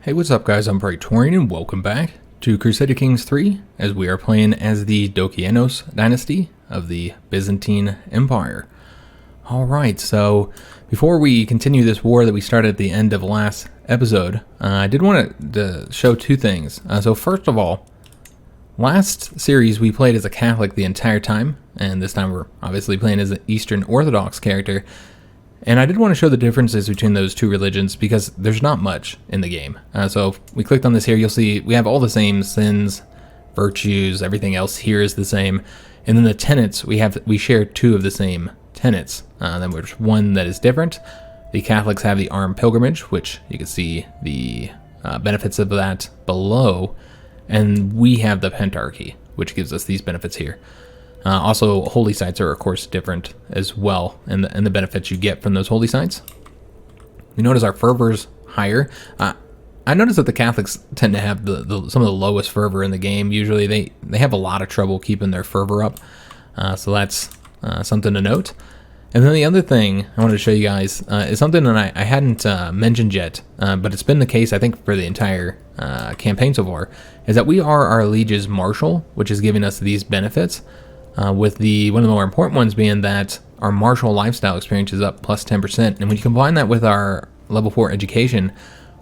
Hey, what's up guys, I'm Praetorian and welcome back to Crusader Kings III as we are playing as the Dokeianos dynasty of the Byzantine Empire. Alright, so before we continue this war that we started at the end of last episode, I did want to show two things. So first of all, last series we played as a Catholic the entire time, and this time we're obviously playing as an Eastern Orthodox character. And I did want to show the differences between those two religions because there's not much in the game. So if we clicked on this here, you'll see we have all the same sins, virtues, everything else here is the same. And then the tenets, we share two of the same tenets. Then there's one that is different. The Catholics have the armed pilgrimage, which you can see the benefits of that below. And we have the pentarchy, which gives us these benefits here. Also, holy sites are, of course, different as well, and the benefits you get from those holy sites. You notice our fervor's higher. I noticed that the Catholics tend to have some of the lowest fervor in the game. Usually, they have a lot of trouble keeping their fervor up, so that's something to note. And then the other thing I wanted to show you guys is something that I hadn't mentioned yet, but it's been the case, I think, for the entire campaign so far, is that we are our liege's marshal, which is giving us these benefits. With one of the more important ones being that our martial lifestyle experience is up plus 10%. And when you combine that with our level 4 education,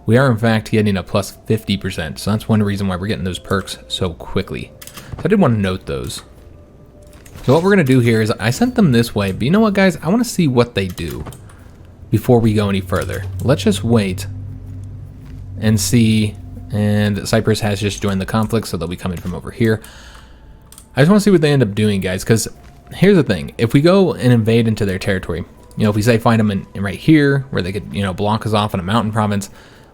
we are in fact getting a plus 50%. So that's one reason why we're getting those perks so quickly. So I did want to note those. So what we're going to do here is I sent them this way, but you know what guys? I want to see what they do before we go any further. Let's just wait and see. And Cyprus has just joined the conflict, so they'll be coming from over here. I just want to see what they end up doing, guys, because here's the thing. If we go and invade into their territory, if we say find them in right here, where they could, block us off in a mountain province,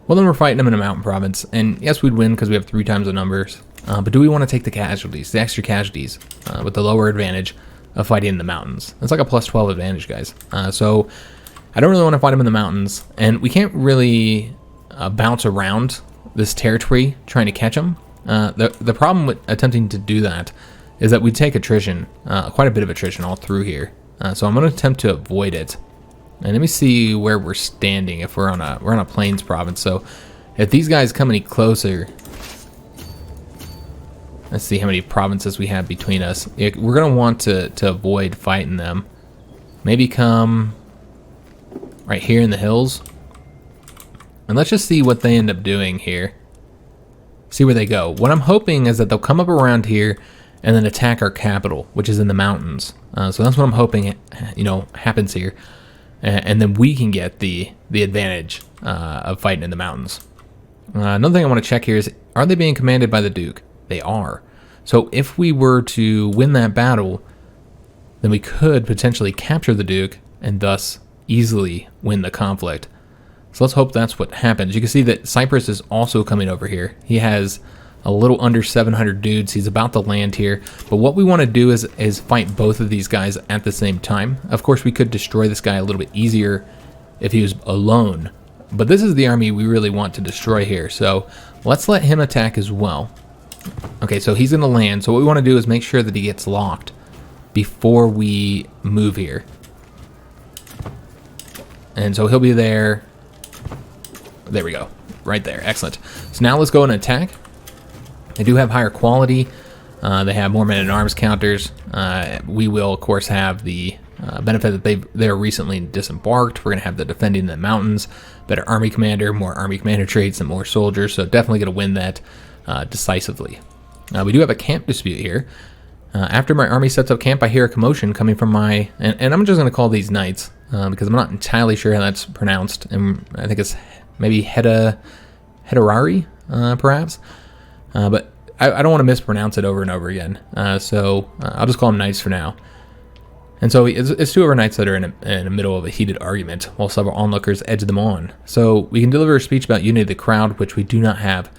well, then we're fighting them in a mountain province. And yes, we'd win because we have 3 times the numbers. But do we want to take the casualties, the extra casualties, with the lower advantage of fighting in the mountains? That's like a plus 12 advantage, guys. So I don't really want to fight them in the mountains. And we can't really bounce around this territory trying to catch them. The problem with attempting to do that is that we take attrition, quite a bit of attrition all through here. So I'm going to attempt to avoid it. And let me see where we're standing if we're on a plains province. So if these guys come any closer, let's see how many provinces we have between us. We're going to want to avoid fighting them. Maybe come right here in the hills. And let's just see what they end up doing here. See where they go. What I'm hoping is that they'll come up around here and then attack our capital, which is in the mountains. So that's what I'm hoping, happens here. And then we can get the advantage of fighting in the mountains. Another thing I want to check here is, are they being commanded by the Duke? They are. So if we were to win that battle, then we could potentially capture the Duke and thus easily win the conflict. So let's hope that's what happens. You can see that Cyprus is also coming over here. He has a little under 700 dudes. He's about to land here. But what we want to do is fight both of these guys at the same time. Of course, we could destroy this guy a little bit easier if he was alone. But this is the army we really want to destroy here. So let's let him attack as well. Okay, so he's going to land. So what we want to do is make sure that he gets locked before we move here. And so he'll be there. There we go. Right there. Excellent. So now let's go and attack. They do have higher quality. They have more men-at-arms counters. We will, of course, have the benefit that they're recently disembarked. We're going to have the defending the mountains, better army commander, more army commander traits, and more soldiers. So definitely going to win that decisively. We do have a camp dispute here. After my army sets up camp, I hear a commotion coming from my... And I'm just going to call these knights because I'm not entirely sure how that's pronounced. And I think it's maybe Heterari, perhaps. But I don't want to mispronounce it over and over again. So I'll just call them knights for now. And so it's 2 of our knights that are in the middle of a heated argument, while several onlookers edge them on. So we can deliver a speech about unity of the crowd, which we do not have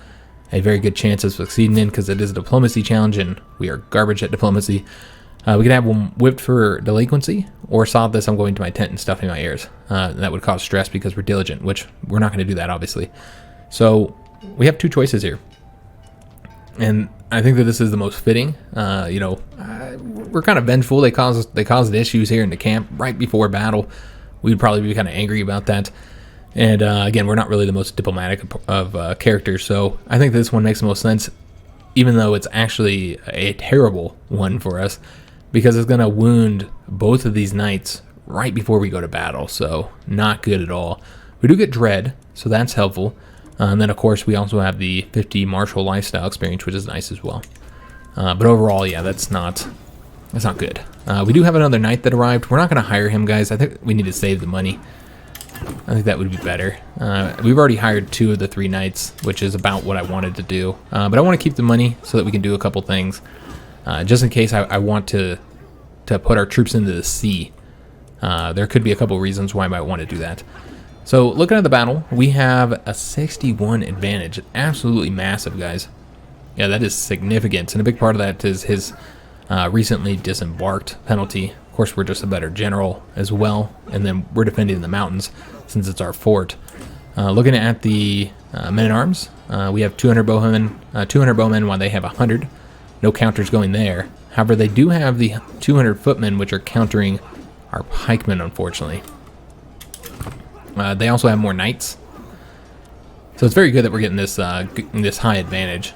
a very good chance of succeeding in because it is a diplomacy challenge and we are garbage at diplomacy. We could have one whipped for delinquency, or solve this, I'm going to my tent and stuffing my ears. That would cause stress because we're diligent, which we're not going to do that, obviously. So we have 2 choices here. And I think that this is the most fitting. We're kind of vengeful. They caused issues here in the camp right before battle. We'd probably be kind of angry about that. And again, we're not really the most diplomatic of characters, so I think this one makes the most sense, even though it's actually a terrible one for us, because it's going to wound both of these knights right before we go to battle, so not good at all. We do get dread, so that's helpful. And then, of course, we also have the 50 martial lifestyle experience, which is nice as well. But overall, yeah, that's not good. We do have another knight that arrived. We're not going to hire him, guys. I think we need to save the money. I think that would be better. We've already hired 2 of the 3 knights, which is about what I wanted to do. But I want to keep the money so that we can do a couple things. Just in case I want to put our troops into the sea. There could be a couple reasons why I might want to do that. So looking at the battle, we have a 61 advantage. Absolutely massive, guys. Yeah, that is significant. And a big part of that is his recently disembarked penalty. Of course, we're just a better general as well. And then we're defending the mountains since it's our fort. Looking at the men-at-arms, we have 200 bowmen while they have 100. No counters going there. However, they do have the 200 footmen, which are countering our pikemen, unfortunately. They also have more knights. So it's very good that we're getting this high advantage.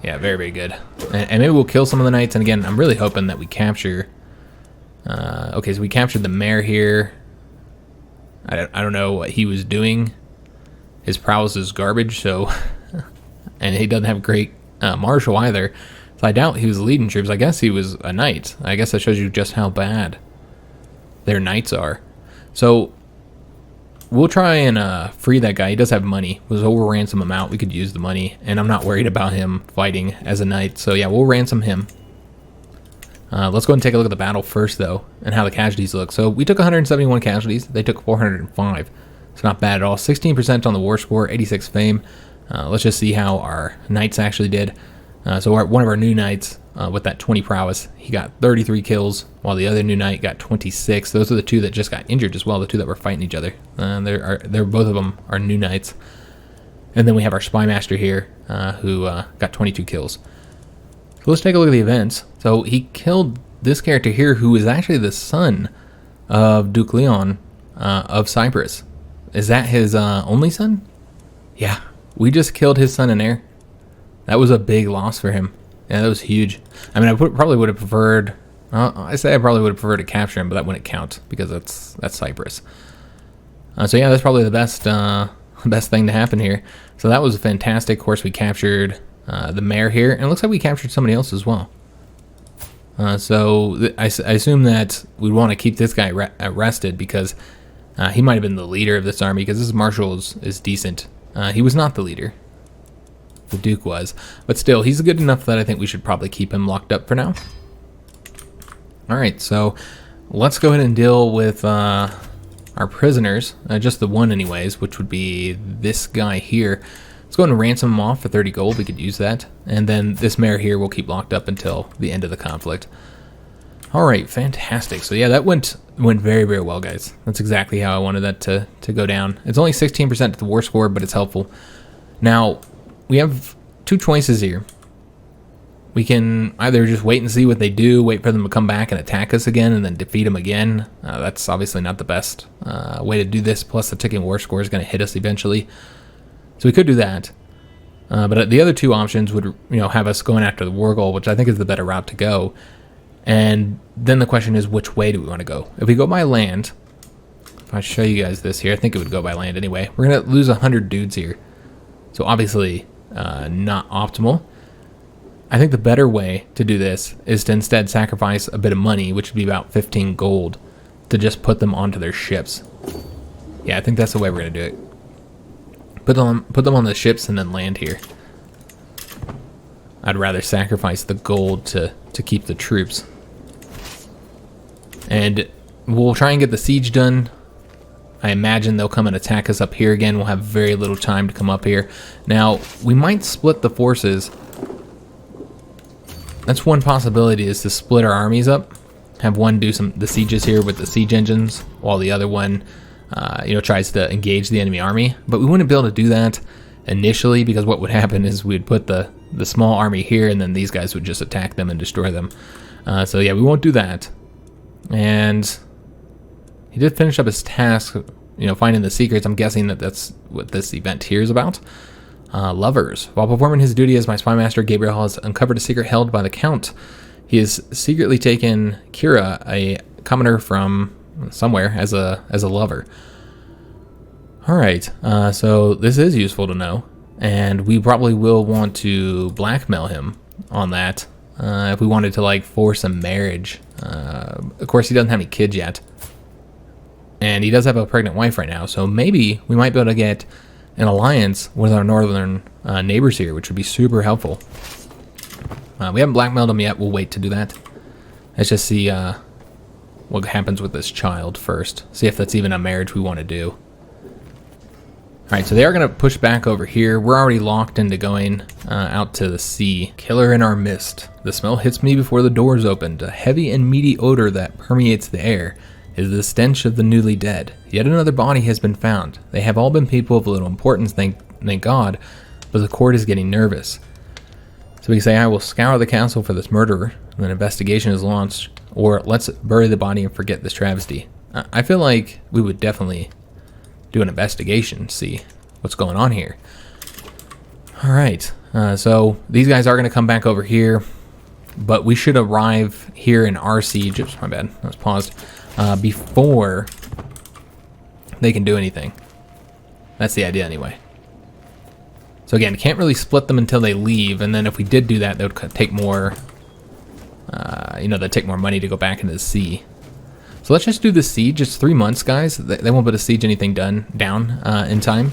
Yeah, very, very good. And maybe we'll kill some of the knights. And again, I'm really hoping that we capture... okay, so we captured the mayor here. I don't know what he was doing. His prowess is garbage, so... and he doesn't have great marshal either. So I doubt he was leading troops. I guess he was a knight. I guess that shows you just how bad their knights are. So... we'll try and free that guy. He does have money. We'll ransom him out. We could use the money. And I'm not worried about him fighting as a knight. So yeah, we'll ransom him. Let's go and take a look at the battle first, though, and how the casualties look. So we took 171 casualties. They took 405. It's not bad at all. 16% on the war score, 86 fame. Let's just see how our knights actually did. So one of our new knights with that 20 prowess, he got 33 kills, while the other new knight got 26. Those are the 2 that just got injured as well, the 2 that were fighting each other. They're both of them are new knights. And then we have our spy master here, who got 22 kills. So let's take a look at the events. So he killed this character here, who is actually the son of Dokeianos of Cyprus. Is that his only son? Yeah, we just killed his son in there. That was a big loss for him. Yeah, that was huge. I mean, I probably would have preferred... I probably would have preferred to capture him, but that wouldn't count because that's Cyprus. So yeah, that's probably the best thing to happen here. So that was fantastic. Of course, we captured the mayor here, and it looks like we captured somebody else as well. So I assume that we'd want to keep this guy arrested because he might have been the leader of this army, because this marshal is decent. He was not the leader. The Duke was. But still, he's good enough that I think we should probably keep him locked up for now. Alright, so let's go ahead and deal with our prisoners. Just the one anyways, which would be this guy here. Let's go ahead and ransom him off for 30 gold. We could use that. And then this mayor here we'll keep locked up until the end of the conflict. Alright, fantastic. So yeah, that went very, very well, guys. That's exactly how I wanted that to go down. It's only 16% to the war score, but it's helpful. Now... we have 2 choices here. We can either just wait and see what they do, wait for them to come back and attack us again, and then defeat them again. That's obviously not the best way to do this, plus the ticking war score is going to hit us eventually. So we could do that. But the other 2 options would have us going after the war goal, which I think is the better route to go. And then the question is, which way do we want to go? If we go by land, if I show you guys this here, I think it would go by land anyway. We're going to lose 100 dudes here. So obviously... not optimal. I think the better way to do this is to instead sacrifice a bit of money, which would be about 15 gold, to just put them onto their ships. Yeah, I think that's the way we're going to do it. Put them on the ships and then land here. I'd rather sacrifice the gold to keep the troops. And we'll try and get the siege done. I imagine they'll come and attack us up here again. We'll have very little time to come up here. Now, we might split the forces. That's one possibility, is to split our armies up. Have one do the sieges here with the siege engines, while the other one, tries to engage the enemy army. But we wouldn't be able to do that initially, because what would happen is we'd put the small army here, and then these guys would just attack them and destroy them. So yeah, we won't do that. And... he did finish up his task finding the secrets. I'm guessing that that's what this event here is about. Lovers. While performing his duty as my spy master, Gabriel has uncovered a secret held by the Count. He has secretly taken Kira, a commoner from somewhere, as a lover. Alright, so this is useful to know, and we probably will want to blackmail him on that if we wanted to, like, force a marriage. Of course, he doesn't have any kids yet, and he does have a pregnant wife right now, so maybe we might be able to get an alliance with our northern neighbors here, which would be super helpful. We haven't blackmailed him yet. We'll wait to do that. Let's just see what happens with this child first. See if that's even a marriage we want to do. Alright, so they are going to push back over here. We're already locked into going out to the sea. Killer in our midst. The smell hits me before the doors opened. A heavy and meaty odor that permeates the air is the stench of the newly dead. Yet another body has been found. They have all been people of little importance, thank God, but the court is getting nervous. So we can say, I will scour the castle for this murderer, and an investigation is launched, or let's bury the body and forget this travesty. I feel like we would definitely do an investigation, see what's going on here. Alright, so these guys are going to come back over here, but we should arrive here in our siege. Oops, my bad, that was paused. Before they can do anything. That's the idea anyway. So again, can't really split them until they leave, and then if we did do that, they would take more, they'd take more money to go back into the sea. So let's just do the siege. It's 3 months, guys. They won't be able to siege anything down in time.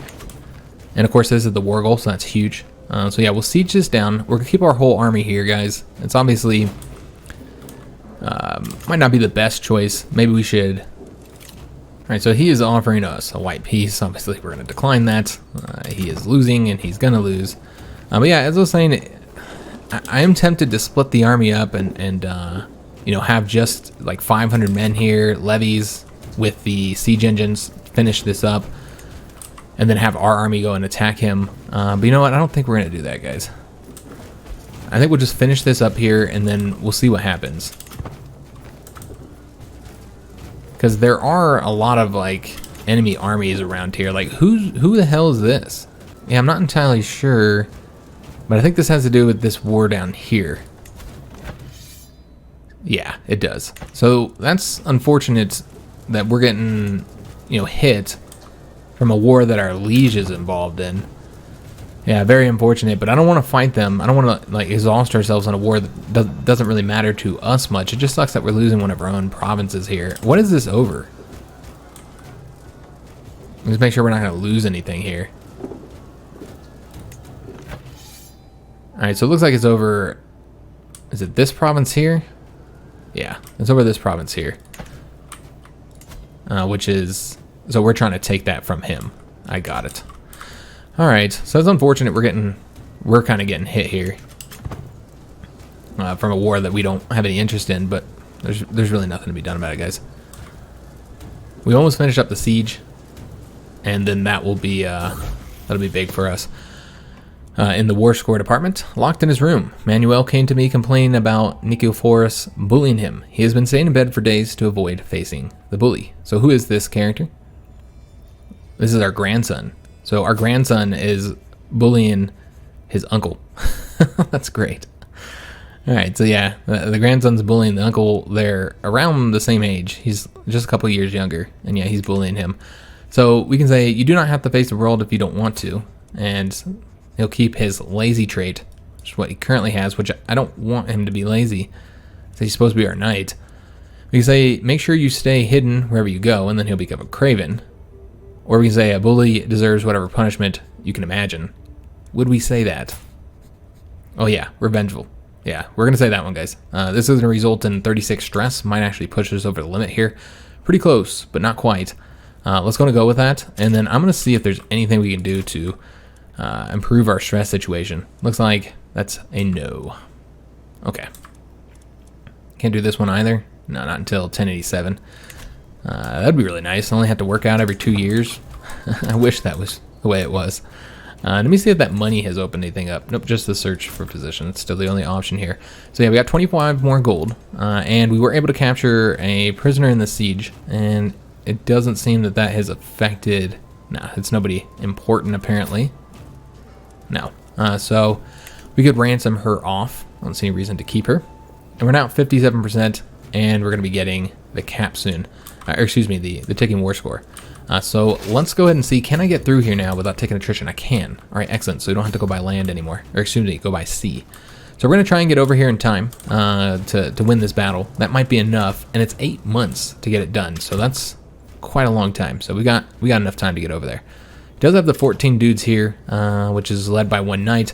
And of course, this is the war goal, so that's huge. So yeah, we'll siege this down. We're gonna keep our whole army here, guys. It's obviously might not be the best choice. Maybe we should. All right, so he is offering us a white peace. Obviously, we're gonna decline that. He is losing, and he's gonna lose. But yeah, as I was saying, I am tempted to split the army up and have just like 500 men here, levies with the siege engines, finish this up, and then have our army go and attack him. But you know what? I don't think we're going to do that, guys. I think we'll just finish this up here, and then we'll see what happens. Because there are a lot of, like, enemy armies around here. Like, who the hell is this? Yeah, I'm not entirely sure, but I think this has to do with this war down here. Yeah, it does. So that's unfortunate that we're getting, hit from a war that our liege is involved in. Yeah, very unfortunate, but I don't want to fight them. I don't want to, like, exhaust ourselves on a war that doesn't really matter to us much. It just sucks that we're losing one of our own provinces here. What is this over? Let's make sure we're not going to lose anything here. Alright, so it looks like it's over... Is it this province here? Yeah, it's over this province here. Which is... So we're trying to take that from him. I got it. Alright, so it's unfortunate we're kind of getting hit here. From a war that we don't have any interest in, but there's really nothing to be done about it, guys. We almost finished up the siege, and then that will be, that'll be big for us. In the war score department, locked in his room, Manuel came to me complaining about Nikephoros bullying him. He has been staying in bed for days to avoid facing the bully. So who is this character? This is our grandson. So our grandson is bullying his uncle. That's great. Alright, so yeah, the grandson's bullying the uncle. They're around the same age. He's just a couple years younger, and yeah, he's bullying him. So we can say, you do not have to face the world if you don't want to, and he'll keep his lazy trait, which is what he currently has, which I don't want him to be lazy. So he's supposed to be our knight. We can say, make sure you stay hidden wherever you go, and then he'll become a craven. Or we can say, a bully deserves whatever punishment you can imagine. Would we say that? Oh yeah, revengeful. Yeah, we're going to say that one, guys. This is going to result in 36 stress. Might actually push us over the limit here. Pretty close, but not quite. Let's go with that, and then I'm going to see if there's anything we can do to improve our stress situation. Looks like that's a no. Okay. Can't do this one either. No, not until 1087. That'd be really nice. I only have to work out every 2 years. I wish that was the way it was. Let me see if that money has opened anything up. Nope, just the search for position. It's still the only option here. So yeah, we got 25 more gold, and we were able to capture a prisoner in the siege. And it doesn't seem that that has affected... Nah, it's nobody important, apparently. No. So we could ransom her off. I don't see any reason to keep her. And we're now at 57%, and we're going to be getting the cap soon. Or excuse me, the ticking war score. So let's go ahead and see, can I get through here now without taking attrition? I can. All right, excellent. So we don't have to go by land anymore. Or excuse me, go by sea. So we're going to try and get over here in time to win this battle. That might be enough, and it's 8 months to get it done. So that's quite a long time. So we got enough time to get over there. It does have the 14 dudes here, which is led by one knight.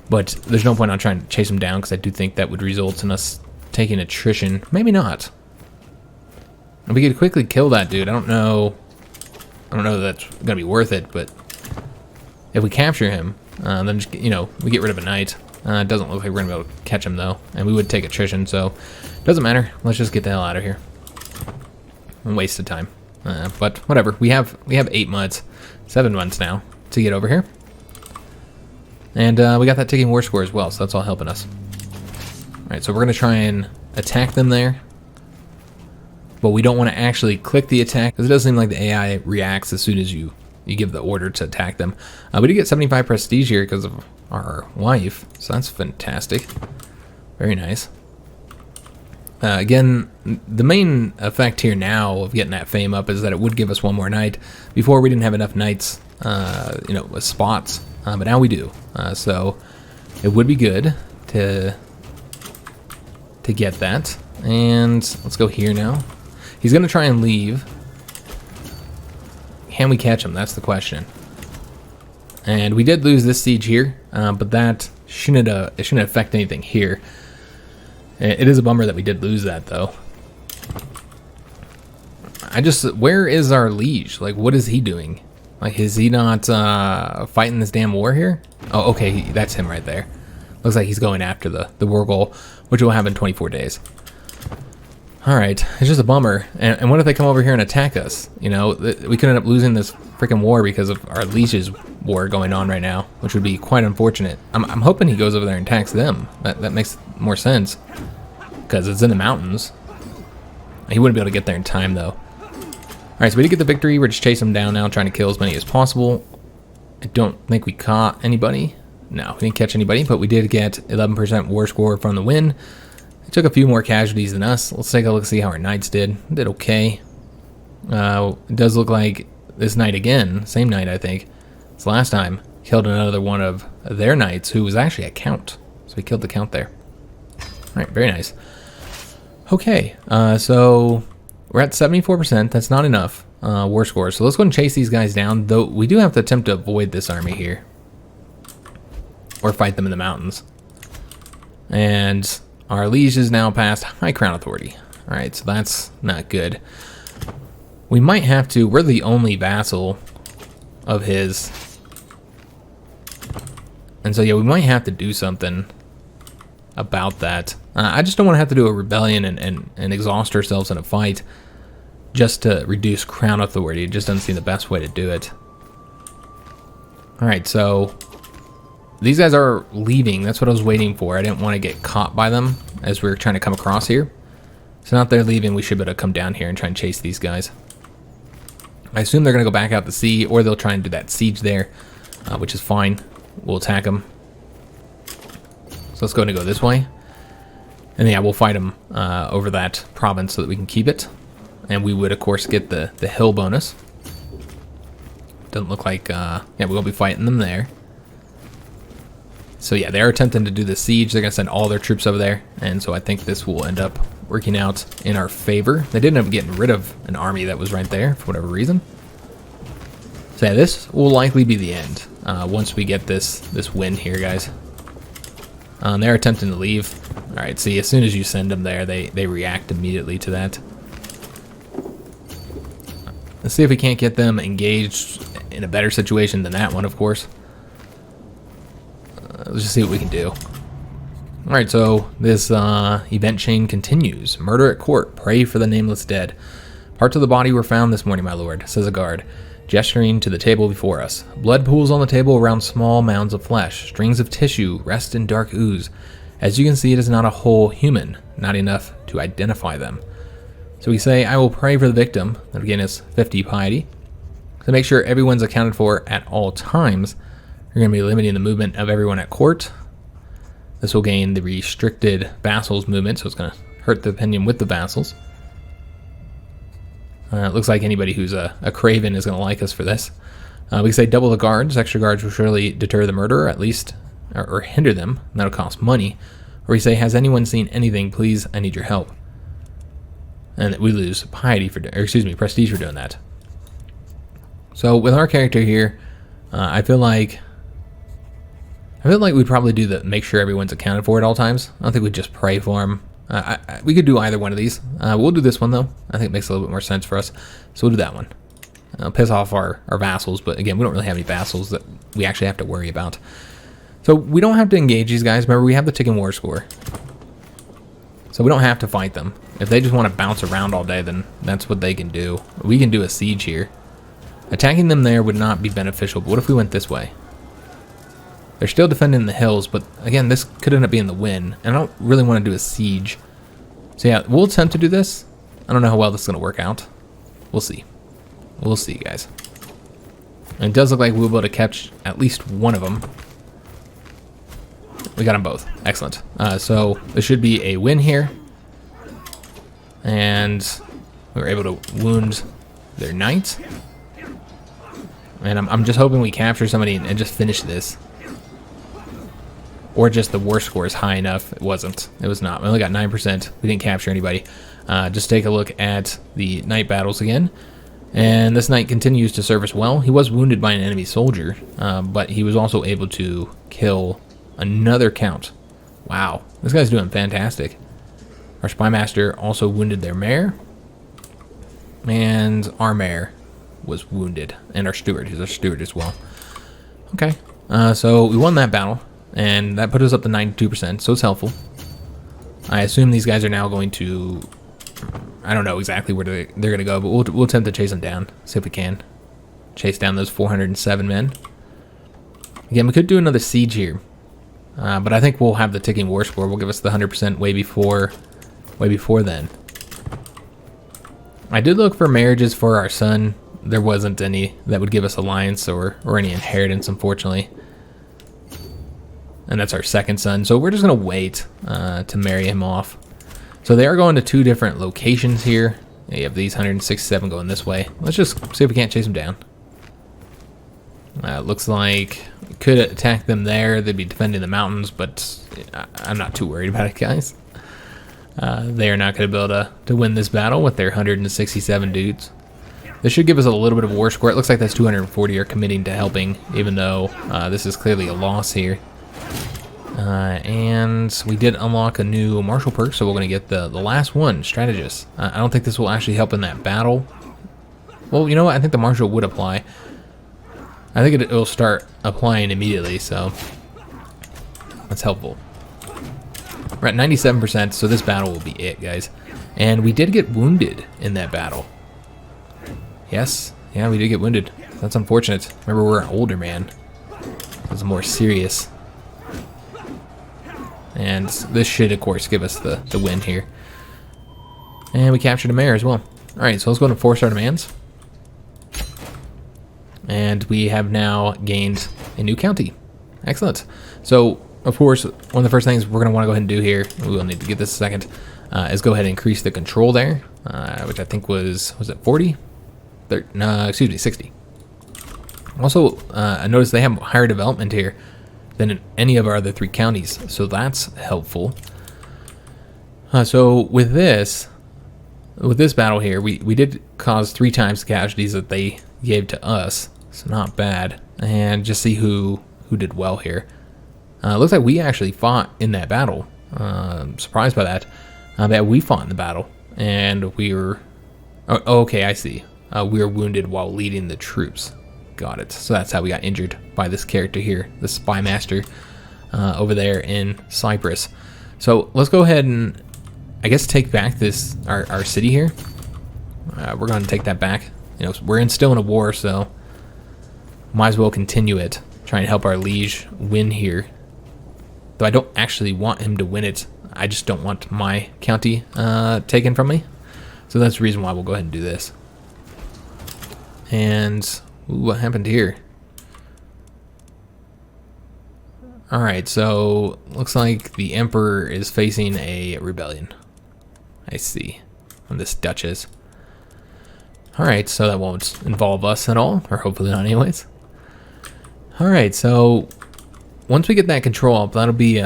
But there's no point on trying to chase them down because I do think that would result in us taking attrition. Maybe not. And we could quickly kill that dude. I don't know that that's gonna be worth it, but if we capture him, then just, you know, we get rid of a knight. It doesn't look like we're gonna be able to catch him though, and we would take attrition, so doesn't matter. Let's just get the hell out of here. A waste of time, but whatever. We have 8 months, 7 months now to get over here, and we got that ticking war score as well, so that's all helping us. All right, so we're gonna try and attack them there. But we don't want to actually click the attack because it does seem like the AI reacts as soon as you give the order to attack them. We did get 75 prestige here because of our wife, so that's fantastic. Very nice. Again, the main effect here now of getting that fame up is that it would give us one more knight. Before we didn't have enough knights, you know, with spots, but now we do. So it would be good to get that. And let's go here now. He's going to try and leave. Can we catch him? That's the question. And we did lose this siege here, but that shouldn't affect anything here. It is a bummer that we did lose that, though. Where is our liege? Like, what is he doing? Like, is he not fighting this damn war here? Oh, okay, that's him right there. Looks like he's going after the war goal, which will happen in 24 days. Alright, it's just a bummer. And what if they come over here and attack us? You know, we could end up losing this freaking war because of our liege's war going on right now, which would be quite unfortunate. I'm hoping he goes over there and attacks them. That makes more sense, because it's in the mountains. He wouldn't be able to get there in time, though. Alright, so we did get the victory. We're just chasing him down now, trying to kill as many as possible. I don't think we caught anybody. No, we didn't catch anybody, but we did get 11% war score from the win. It took a few more casualties than us. Let's take a look and see how our knights did. Did okay. It does look like this knight again, same knight I think, as last time, killed another one of their knights who was actually a count. So he killed the count there. Alright, very nice. Okay, so we're at 74%. That's not enough war score. So let's go and chase these guys down, though we do have to attempt to avoid this army here. Or fight them in the mountains. And our liege is now past high crown authority. Alright, so that's not good. We might have to, we're the only vassal of his. And so yeah, we might have to do something about that. I just don't want to have to do a rebellion and exhaust ourselves in a fight just to reduce crown authority. It just doesn't seem the best way to do it. Alright, so these guys are leaving. That's what I was waiting for. I didn't want to get caught by them as we were trying to come across here. So now that they're leaving, we should be able to come down here and try and chase these guys. I assume they're going to go back out to sea, or they'll try and do that siege there, which is fine. We'll attack them. So let's go ahead and go this way. And yeah, we'll fight them over that province so that we can keep it. And we would, of course, get the hill bonus. Doesn't look like, yeah, we won't be fighting them there. So yeah, they're attempting to do the siege. They're going to send all their troops over there. And so I think this will end up working out in our favor. They did end up getting rid of an army that was right there for whatever reason. So yeah, this will likely be the end once we get this win here, guys. They're attempting to leave. All right, see, as soon as you send them there, they react immediately to that. Let's see if we can't get them engaged in a better situation than that one, of course. Let's just see what we can do. Alright, so this event chain continues. Murder at court. Pray for the nameless dead. Parts of the body were found this morning, my lord, says a guard, gesturing to the table before us. Blood pools on the table around small mounds of flesh. Strings of tissue rest in dark ooze. As you can see, it is not a whole human, not enough to identify them. So we say, I will pray for the victim. That'll gain us 50 piety. To make sure everyone's accounted for at all times, you're going to be limiting the movement of everyone at court. This will gain the restricted vassals movement, so it's going to hurt the opinion with the vassals. It looks like anybody who's a craven is going to like us for this. We can say double the guards. Extra guards will surely deter the murderer, at least, or hinder them. And that'll cost money. Or we say, has anyone seen anything? Please, I need your help. And we lose piety for, or excuse me, prestige for doing that. So with our character here, I feel like we'd probably do the make sure everyone's accounted for at all times. I don't think we'd just pray for him. We could do either one of these. We'll do this one though. I think it makes a little bit more sense for us. So we'll do that one. Piss off our vassals, but again, we don't really have any vassals that we actually have to worry about. So we don't have to engage these guys. Remember, we have the ticking war score. So we don't have to fight them. If they just want to bounce around all day, then that's what they can do. We can do a siege here. Attacking them there would not be beneficial, but what if we went this way? They're still defending the hills, but again, this could end up being the win, and I don't really want to do a siege. So yeah, we'll attempt to do this. I don't know how well this is going to work out. We'll see. We'll see, guys. And it does look like we'll be able to catch at least one of them. We got them both. Excellent. So there should be a win here. And we were able to wound their knight. And I'm just hoping we capture somebody and just finish this. Or just the war score is high enough. It wasn't. It was not. We only got 9%. We didn't capture anybody. Just take a look at the knight battles again. And this knight continues to serve us well. He was wounded by an enemy soldier, but he was also able to kill another count. Wow. This guy's doing fantastic. Our spymaster also wounded their mayor. And our mayor was wounded. And our steward. He's our steward as well. Okay. So we won that battle. And that put us up to 92%, so it's helpful. I assume these guys are now going to... I don't know exactly where they're going to go, but we'll attempt to chase them down. See if we can. Chase down those 407 men. Again, we could do another siege here. But I think we'll have the ticking war score. Will give us the 100% way before then. I did look for marriages for our son. There wasn't any that would give us alliance or any inheritance, unfortunately. And that's our second son. So we're just going to wait to marry him off. So they are going to two different locations here. You have these 167 going this way. Let's just see if we can't chase them down. Looks like we could attack them there. They'd be defending the mountains, but I'm not too worried about it, guys. They are not going to be able to win this battle with their 167 dudes. This should give us a little bit of war score. It looks like those 240 are committing to helping, even though this is clearly a loss here. And we did unlock a new martial perk, so we're going to get the last one, strategist. I don't think this will actually help in that battle. Well, you know what? I think the martial would apply. I think it'll start applying immediately, so that's helpful. We're at 97%, so this battle will be it, guys. And we did get wounded in that battle. Yes, yeah, we did get wounded. That's unfortunate. Remember, we're an older man. It's more serious. And this should, of course, give us the win here. And we captured a mayor as well. Alright, so let's go to 4-star demands. And we have now gained a new county. Excellent. So, of course, one of the first things we're going to want to go ahead and do here, we will need to get this a second, is go ahead and increase the control there, which I think was it 40? No, excuse me, 60. Also, I noticed they have higher development here than in any of our other 3 counties, so that's helpful. So with this battle here, we did cause 3 times the casualties that they gave to us, so not bad. And just see who did well here. Looks like we actually fought in that battle. I'm surprised by that. That we fought in the battle, and we were... Oh, okay, I see. We were wounded while leading the troops. Got it. So that's how we got injured by this character here, the spy master over there in Cyprus. So let's go ahead and, I guess, take back our city here. We're going to take that back. You know, we're still in a war, so might as well continue it. Try and help our liege win here. Though I don't actually want him to win it. I just don't want my county taken from me. So that's the reason why we'll go ahead and do this. And ooh, what happened here? Alright, so looks like the Emperor is facing a rebellion. I see. On this Duchess. Alright, so that won't involve us at all, or hopefully not anyways. Alright, so once we get that control up, that'll be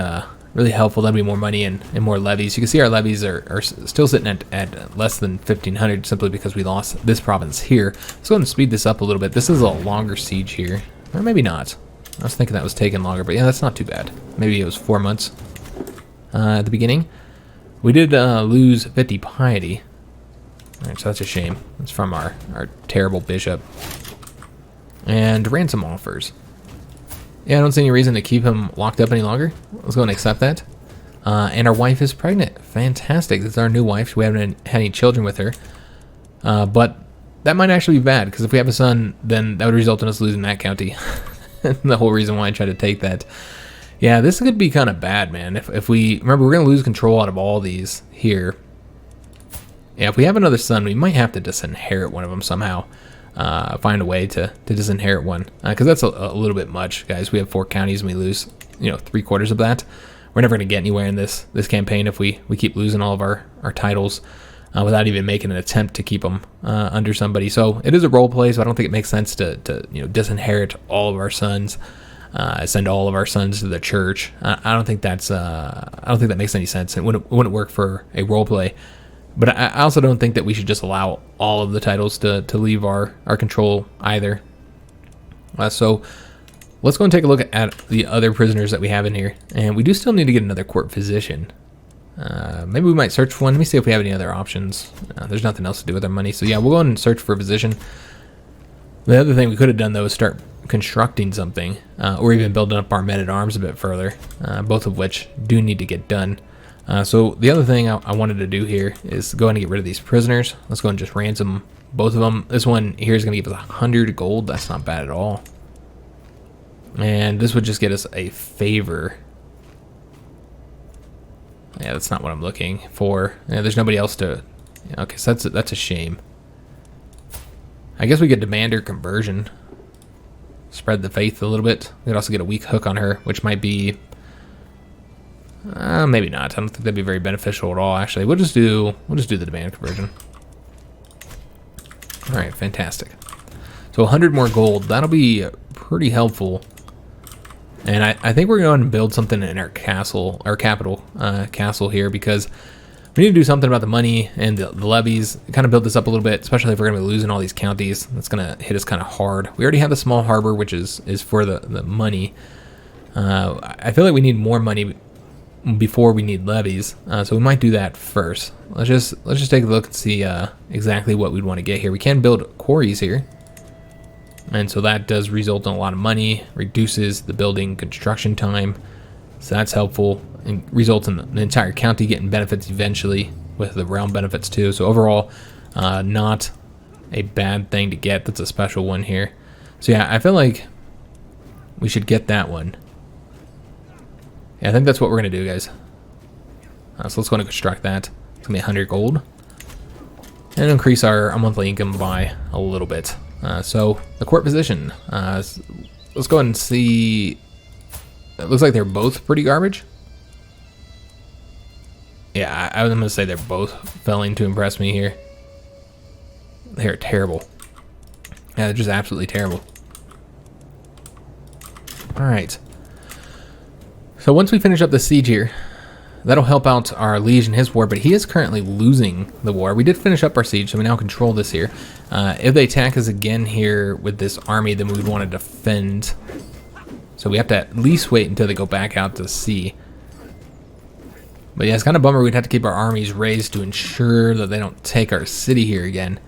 really helpful. That'll be more money and more levies. You can see our levies are still sitting at less than 1,500 simply because we lost this province here. Let's go ahead and speed this up a little bit. This is a longer siege here. Or maybe not. I was thinking that was taking longer, but yeah, that's not too bad. Maybe it was 4 months at the beginning. We did lose 50 piety. Alright, so that's a shame. It's from our terrible bishop. And ransom offers. Yeah, I don't see any reason to keep him locked up any longer. Let's go and accept that. And our wife is pregnant. Fantastic. This is our new wife. We haven't had any children with her. But that might actually be bad, because if we have a son, then that would result in us losing that county. The whole reason why I tried to take that. Yeah, this could be kind of bad, man. If we... Remember, we're going to lose control out of all these here. Yeah, if we have another son, we might have to disinherit one of them somehow. Find a way to disinherit one. Because that's a little bit much, guys. We have 4 counties and we lose, 3/4 of that. We're never going to get anywhere in this campaign if we keep losing all of our titles without even making an attempt to keep them under somebody. So it is a role play, so I don't think it makes sense to disinherit all of our sons, send all of our sons to the church. I don't think that makes any sense. It wouldn't work for a role play. But I also don't think that we should just allow all of the titles to leave our control either. So let's go and take a look at the other prisoners that we have in here. And we do still need to get another court physician. Maybe we might search for one. Let me see if we have any other options. There's nothing else to do with our money. So yeah, we'll go and search for a physician. The other thing we could have done, though, is start constructing something. Or even building up our men-at-arms a bit further. Both of which do need to get done. So the other thing I wanted to do here is go ahead and get rid of these prisoners. Let's go and just ransom both of them. This one here is going to give us 100 gold. That's not bad at all. And this would just get us a favor. Yeah, that's not what I'm looking for. Yeah, there's nobody else to... Okay, so that's a shame. I guess we could demand her conversion. Spread the faith a little bit. We could also get a weak hook on her, which might be... maybe not. I don't think that'd be very beneficial at all, actually. We'll just do the demand conversion. Alright, fantastic. So 100 more gold. That'll be pretty helpful. And I think we're going to build something in our castle, our capital castle here, because we need to do something about the money and the levies. Kind of build this up a little bit, especially if we're going to be losing all these counties. That's going to hit us kind of hard. We already have the small harbor, which is for the money. I feel like we need more money before we need levies, so we might do that first. Let's just take a look and see exactly what we'd want to get here. We can build quarries here, and so that does result in a lot of money, reduces the building construction time, so that's helpful, and results in the entire county getting benefits eventually, with the realm benefits too. So overall, not a bad thing to get. That's a special one here. So yeah, I feel like we should get that one. Yeah, I think that's what we're going to do, guys. So let's go and construct that. It's going to be 100 gold. And increase our monthly income by a little bit. So, the court position. Let's go ahead and see. It looks like they're both pretty garbage. Yeah, I'm going to say they're both failing to impress me here. They're terrible. Yeah, they're just absolutely terrible. Alright. So once we finish up the siege here, that'll help out our liege in his war, but he is currently losing the war. We did finish up our siege, so we now control this here. If they attack us again here with this army, then we would want to defend. So we have to at least wait until they go back out to sea. But yeah, it's kind of a bummer. We'd have to keep our armies raised to ensure that they don't take our city here again.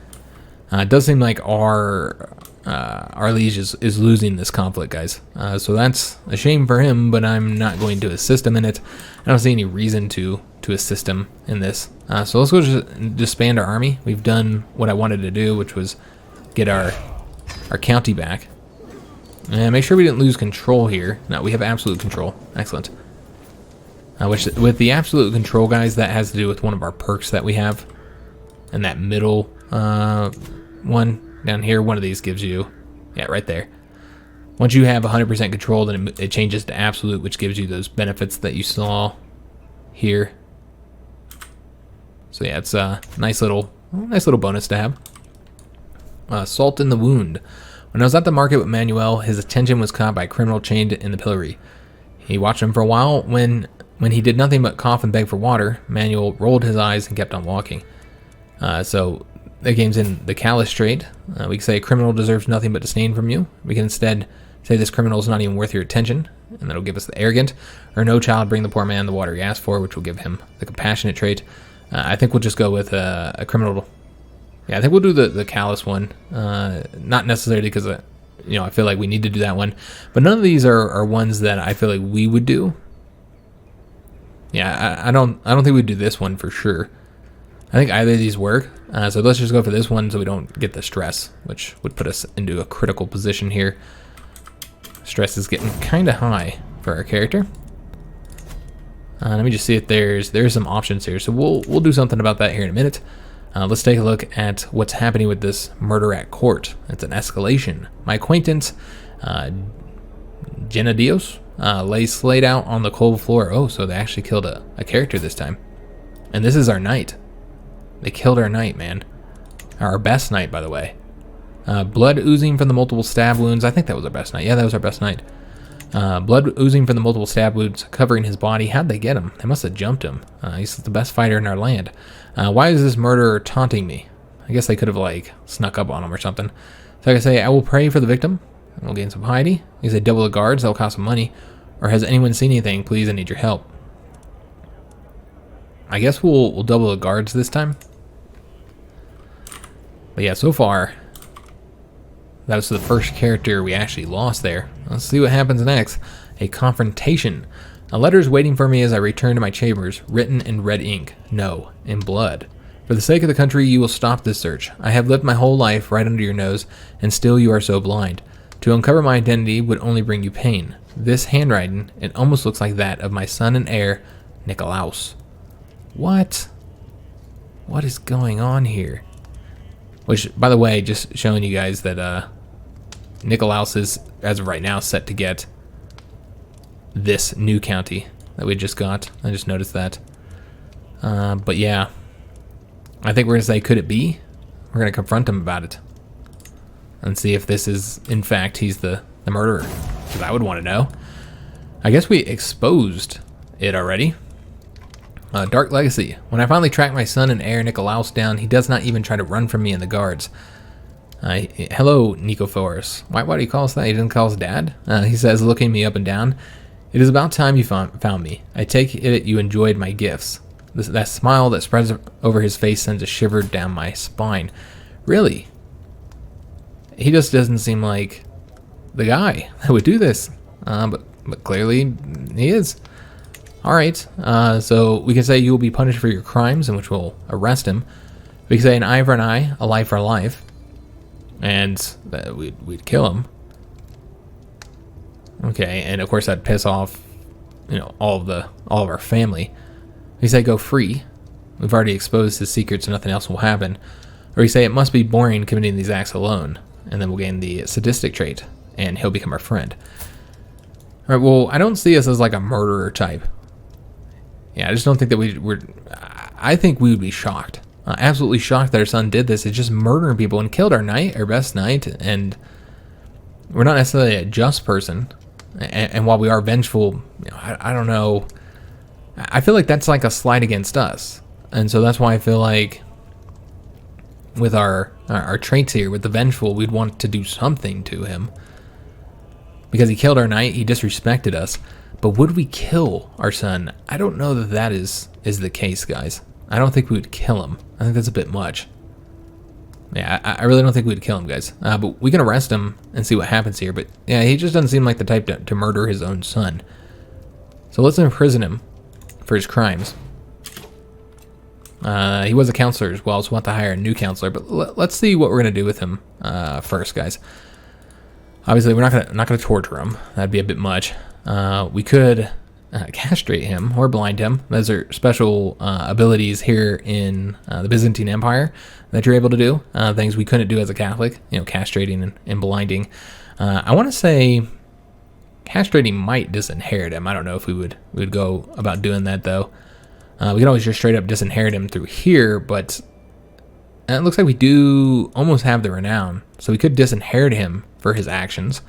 It does seem like our liege is losing this conflict, guys. So that's a shame for him, but I'm not going to assist him in it. I don't see any reason to assist him in this. So let's go just disband our army. We've done what I wanted to do, which was get our county back. And make sure we didn't lose control here. No, we have absolute control. Excellent. Which with the absolute control, guys, that has to do with one of our perks that we have. and that middle one down here, one of these gives you, yeah, right there. Once you have 100% control, then it changes to absolute, which gives you those benefits that you saw here. So yeah, it's a nice little bonus to have. Salt in the wound. When I was at the market with Manuel, his attention was caught by a criminal chained in the pillory. He watched him for a while. When he did nothing but cough and beg for water, Manuel rolled his eyes and kept on walking. So the game's in the callous trait. We can say a criminal deserves nothing but disdain from you. We can instead say this criminal is not even worth your attention, and that'll give us the arrogant. Or no child bring the poor man the water he asked for, which will give him the compassionate trait. I think we'll just go with a criminal. Yeah, I think we'll do the callous one. Not necessarily because I feel like we need to do that one, but none of these are ones that I feel like we would do. Yeah, I don't think we'd do this one for sure. I think either of these work. So let's just go for this one so we don't get the stress, which would put us into a critical position here. Stress is getting kind of high for our character. Let me just see if there's some options here. So we'll do something about that here in a minute. Let's take a look at what's happening with this murder at court. It's an escalation. My acquaintance, Genadios, lay slayed out on the cold floor. Oh, so they actually killed a character this time. And this is our knight. They killed our knight, man. Our best knight, by the way. Blood oozing from the multiple stab wounds. I think that was our best knight. Yeah, that was our best knight. Blood oozing from the multiple stab wounds covering his body. How'd they get him? They must have jumped him. He's the best fighter in our land. Why is this murderer taunting me? I guess they could have, snuck up on him or something. So I can say, I will pray for the victim. And we'll gain some piety. You say double the guards. That'll cost some money. Or has anyone seen anything? Please, I need your help. I guess we'll double the guards this time. But yeah, so far, that was the first character we actually lost there. Let's see what happens next. A confrontation. A letter is waiting for me as I return to my chambers, written in red ink. No, in blood. For the sake of the country, you will stop this search. I have lived my whole life right under your nose, and still you are so blind. To uncover my identity would only bring you pain. This handwriting, it almost looks like that of my son and heir, Nikephoros. What? What is going on here? Which, by the way, just showing you guys that Nikephoros is, as of right now, set to get this new county that we just got. I just noticed that. But yeah, I think we're going to say, could it be? We're going to confront him about it. And see if this is, in fact, he's the murderer. Because I would want to know. I guess we exposed it already. Dark Legacy. When I finally track my son and heir Nikephoros down, he does not even try to run from me and the guards. Hello, Nikephoros. Why do you call us that? He doesn't call us dad? He says, looking me up and down. It is about time you found me. I take it you enjoyed my gifts. That smile that spreads over his face sends a shiver down my spine. Really? He just doesn't seem like the guy that would do this. But clearly he is. Alright, so we can say you will be punished for your crimes, in which we'll arrest him. We can say an eye for an eye, a life for a life, and we'd kill him. Okay, and of course that'd piss off, all of our family. We say go free. We've already exposed his secrets, so nothing else will happen. Or we say it must be boring committing these acts alone, and then we'll gain the sadistic trait, and he'll become our friend. Alright, well, I don't see us as like a murderer type. Yeah, I just don't think that I think we would be shocked. Absolutely shocked that our son did this. It's just murdering people and killed our knight, our best knight, and we're not necessarily a just person. And while we are vengeful, I don't know. I feel like that's like a slight against us. And so that's why I feel like with our traits here, with the vengeful, we'd want to do something to him. Because he killed our knight, he disrespected us. But would we kill our son? I don't know that is the case, guys. I don't think we would kill him. I think that's a bit much. Yeah, I really don't think we'd kill him, guys. But we can arrest him and see what happens here. But yeah, he just doesn't seem like the type to murder his own son. So let's imprison him for his crimes. He was a counselor as well, so we'll have to hire a new counselor. But let's see what we're going to do with him first, guys. Obviously, we're not gonna torture him. That'd be a bit much. We could castrate him or blind him. Those are special abilities here in the Byzantine Empire that you're able to do. Things we couldn't do as a Catholic, castrating and blinding. I want to say castrating might disinherit him. I don't know if we would go about doing that, though. We could always just straight up disinherit him through here, but it looks like we do almost have the renown. So we could disinherit him for his actions.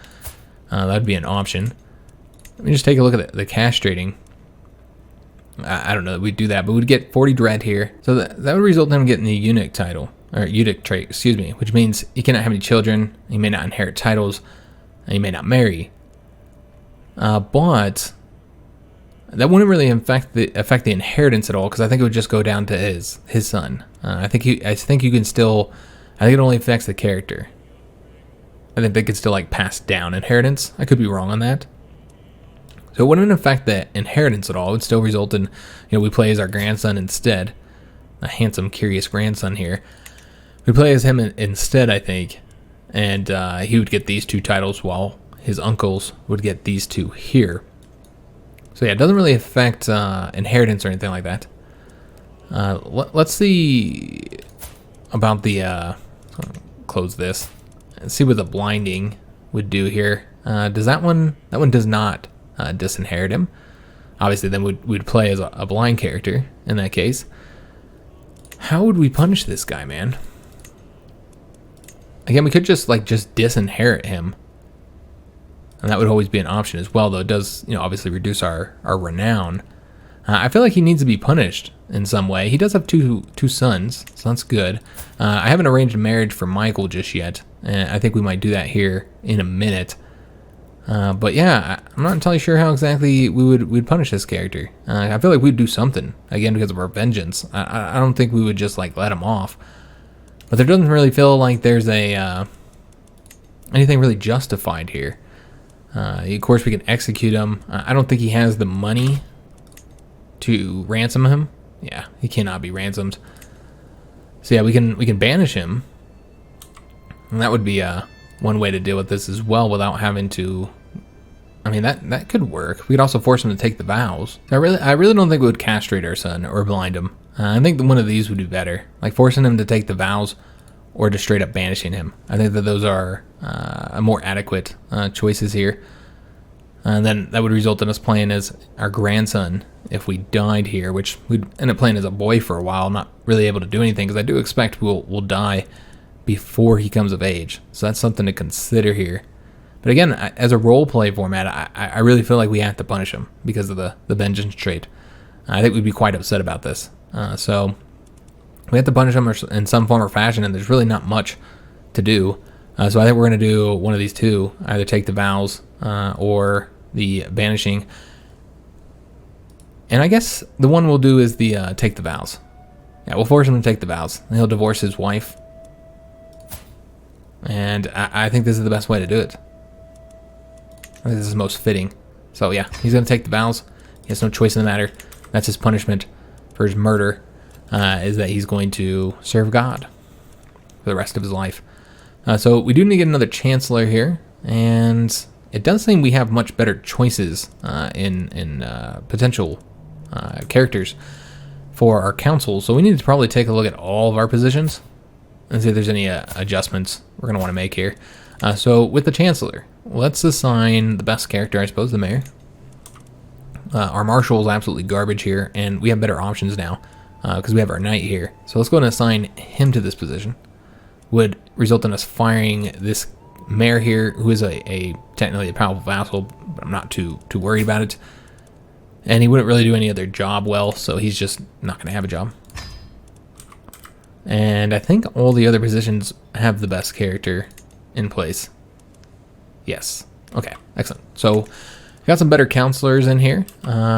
That would be an option. Let me just take a look at the castrating. I don't know that we'd do that, but we'd get 40 dread here. So that would result in him getting the eunuch title, or eunuch trait, excuse me, which means he cannot have any children, he may not inherit titles, and he may not marry. But that wouldn't really affect the inheritance at all, because I think it would just go down to his son. I think you can still, I think it only affects the character. I think they could still like pass down inheritance. I could be wrong on that. So it wouldn't affect the inheritance at all. It would still result in, we play as our grandson instead. A handsome, curious grandson here. We play as him instead, I think. And he would get these 2 titles while his uncles would get these 2 here. So yeah, it doesn't really affect inheritance or anything like that. Let's see about the, close this. Let's see what the blinding would do here. Does that one does not disinherit him. Obviously, then we'd play as a blind character in that case. How would we punish this guy, man? Again, we could just disinherit him, and that would always be an option as well. Though it does, obviously reduce our renown. I feel like he needs to be punished in some way. He does have two sons, so that's good. I haven't arranged a marriage for Michael just yet, and I think we might do that here in a minute. But yeah, I'm not entirely sure how exactly we'd punish this character. I feel like we'd do something, again, because of our vengeance. I don't think we would just let him off. But there doesn't really feel like there's anything really justified here. Of course, we can execute him. I don't think he has the money to ransom him. Yeah, he cannot be ransomed. So yeah, we can banish him. And that would be one way to deal with this as well without having to, I mean, that could work. We could also force him to take the vows. I really don't think we would castrate our son or blind him. I think one of these would be better, like forcing him to take the vows or just straight up banishing him. I think that those are more adequate choices here. And then that would result in us playing as our grandson if we died here, which we'd end up playing as a boy for a while, not really able to do anything, because I do expect we'll die before he comes of age. So that's something to consider here. But again, as a role play format, I really feel like we have to punish him because of the vengeance trait. I think we'd be quite upset about this. So we have to punish him in some form or fashion, and there's really not much to do. So I think we're going to do one of these two, either take the vows or the banishing. And I guess the one we'll do is the take the vows. Yeah, we'll force him to take the vows. And he'll divorce his wife. And I think this is the best way to do it. I think this is most fitting. So yeah, he's going to take the vows. He has no choice in the matter. That's his punishment for his murder, is that he's going to serve God for the rest of his life. So we do need to get another chancellor here, and it does seem we have much better choices in potential characters for our council. So we need to probably take a look at all of our positions and see if there's any adjustments we're going to want to make here. So with the chancellor, let's assign the best character, I suppose, the mayor. Our marshal is absolutely garbage here, and we have better options now because we have our knight here. So let's go ahead and assign him to this position. Would result in us firing this mayor here, who is technically a powerful vassal, but I'm not too worried about it. And he wouldn't really do any other job well, so he's just not going to have a job. And I think all the other positions have the best character in place. Yes. Okay, excellent. So got some better counselors in here.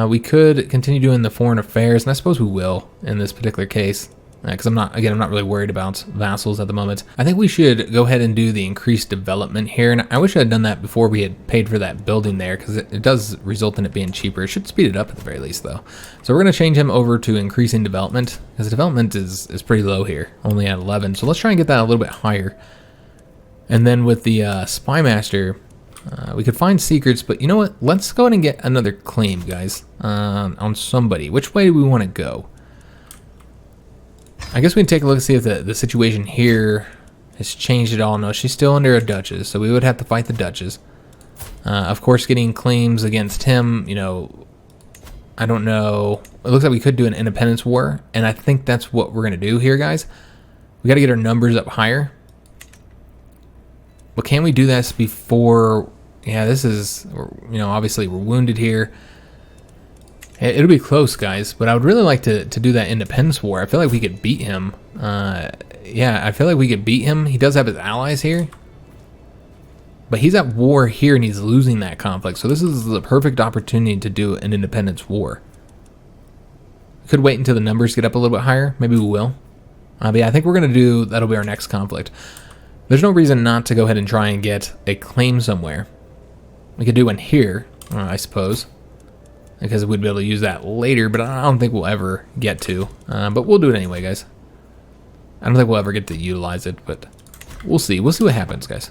We could continue doing the foreign affairs, and I suppose we will in this particular case. Because I'm not really worried about vassals at the moment. I think we should go ahead and do the increased development here. And I wish I had done that before we had paid for that building there, because it does result in it being cheaper. It should speed it up at the very least, though. So we're going to change him over to increasing development, because development is pretty low here, only at 11. So let's try and get that a little bit higher. And then with the spy master, We could find secrets, but you know what? Let's go ahead and get another claim, guys, on somebody. Which way do we want to go? I guess we can take a look and see if the situation here has changed at all. No, she's still under a duchess, so we would have to fight the duchess. Of course, getting claims against him, you know, I don't know. It looks like we could do an independence war, and I think that's what we're going to do here, guys. We got to get our numbers up higher. But can we do this before... Yeah, this is, you know, obviously we're wounded here. It'll be close, guys, but I would really like to do that independence war. I feel like we could beat him. Yeah, I feel like we could beat him. He does have his allies here. But he's at war here and he's losing that conflict. So this is the perfect opportunity to do an independence war. We could wait until the numbers get up a little bit higher. Maybe we will. But yeah, I think we're going to do, that'll be our next conflict. There's no reason not to go ahead and try and get a claim somewhere. We could do one here, I suppose, because we'd be able to use that later, but I don't think we'll ever get to. But we'll do it anyway, guys. I don't think we'll ever get to utilize it, but we'll see. We'll see what happens, guys.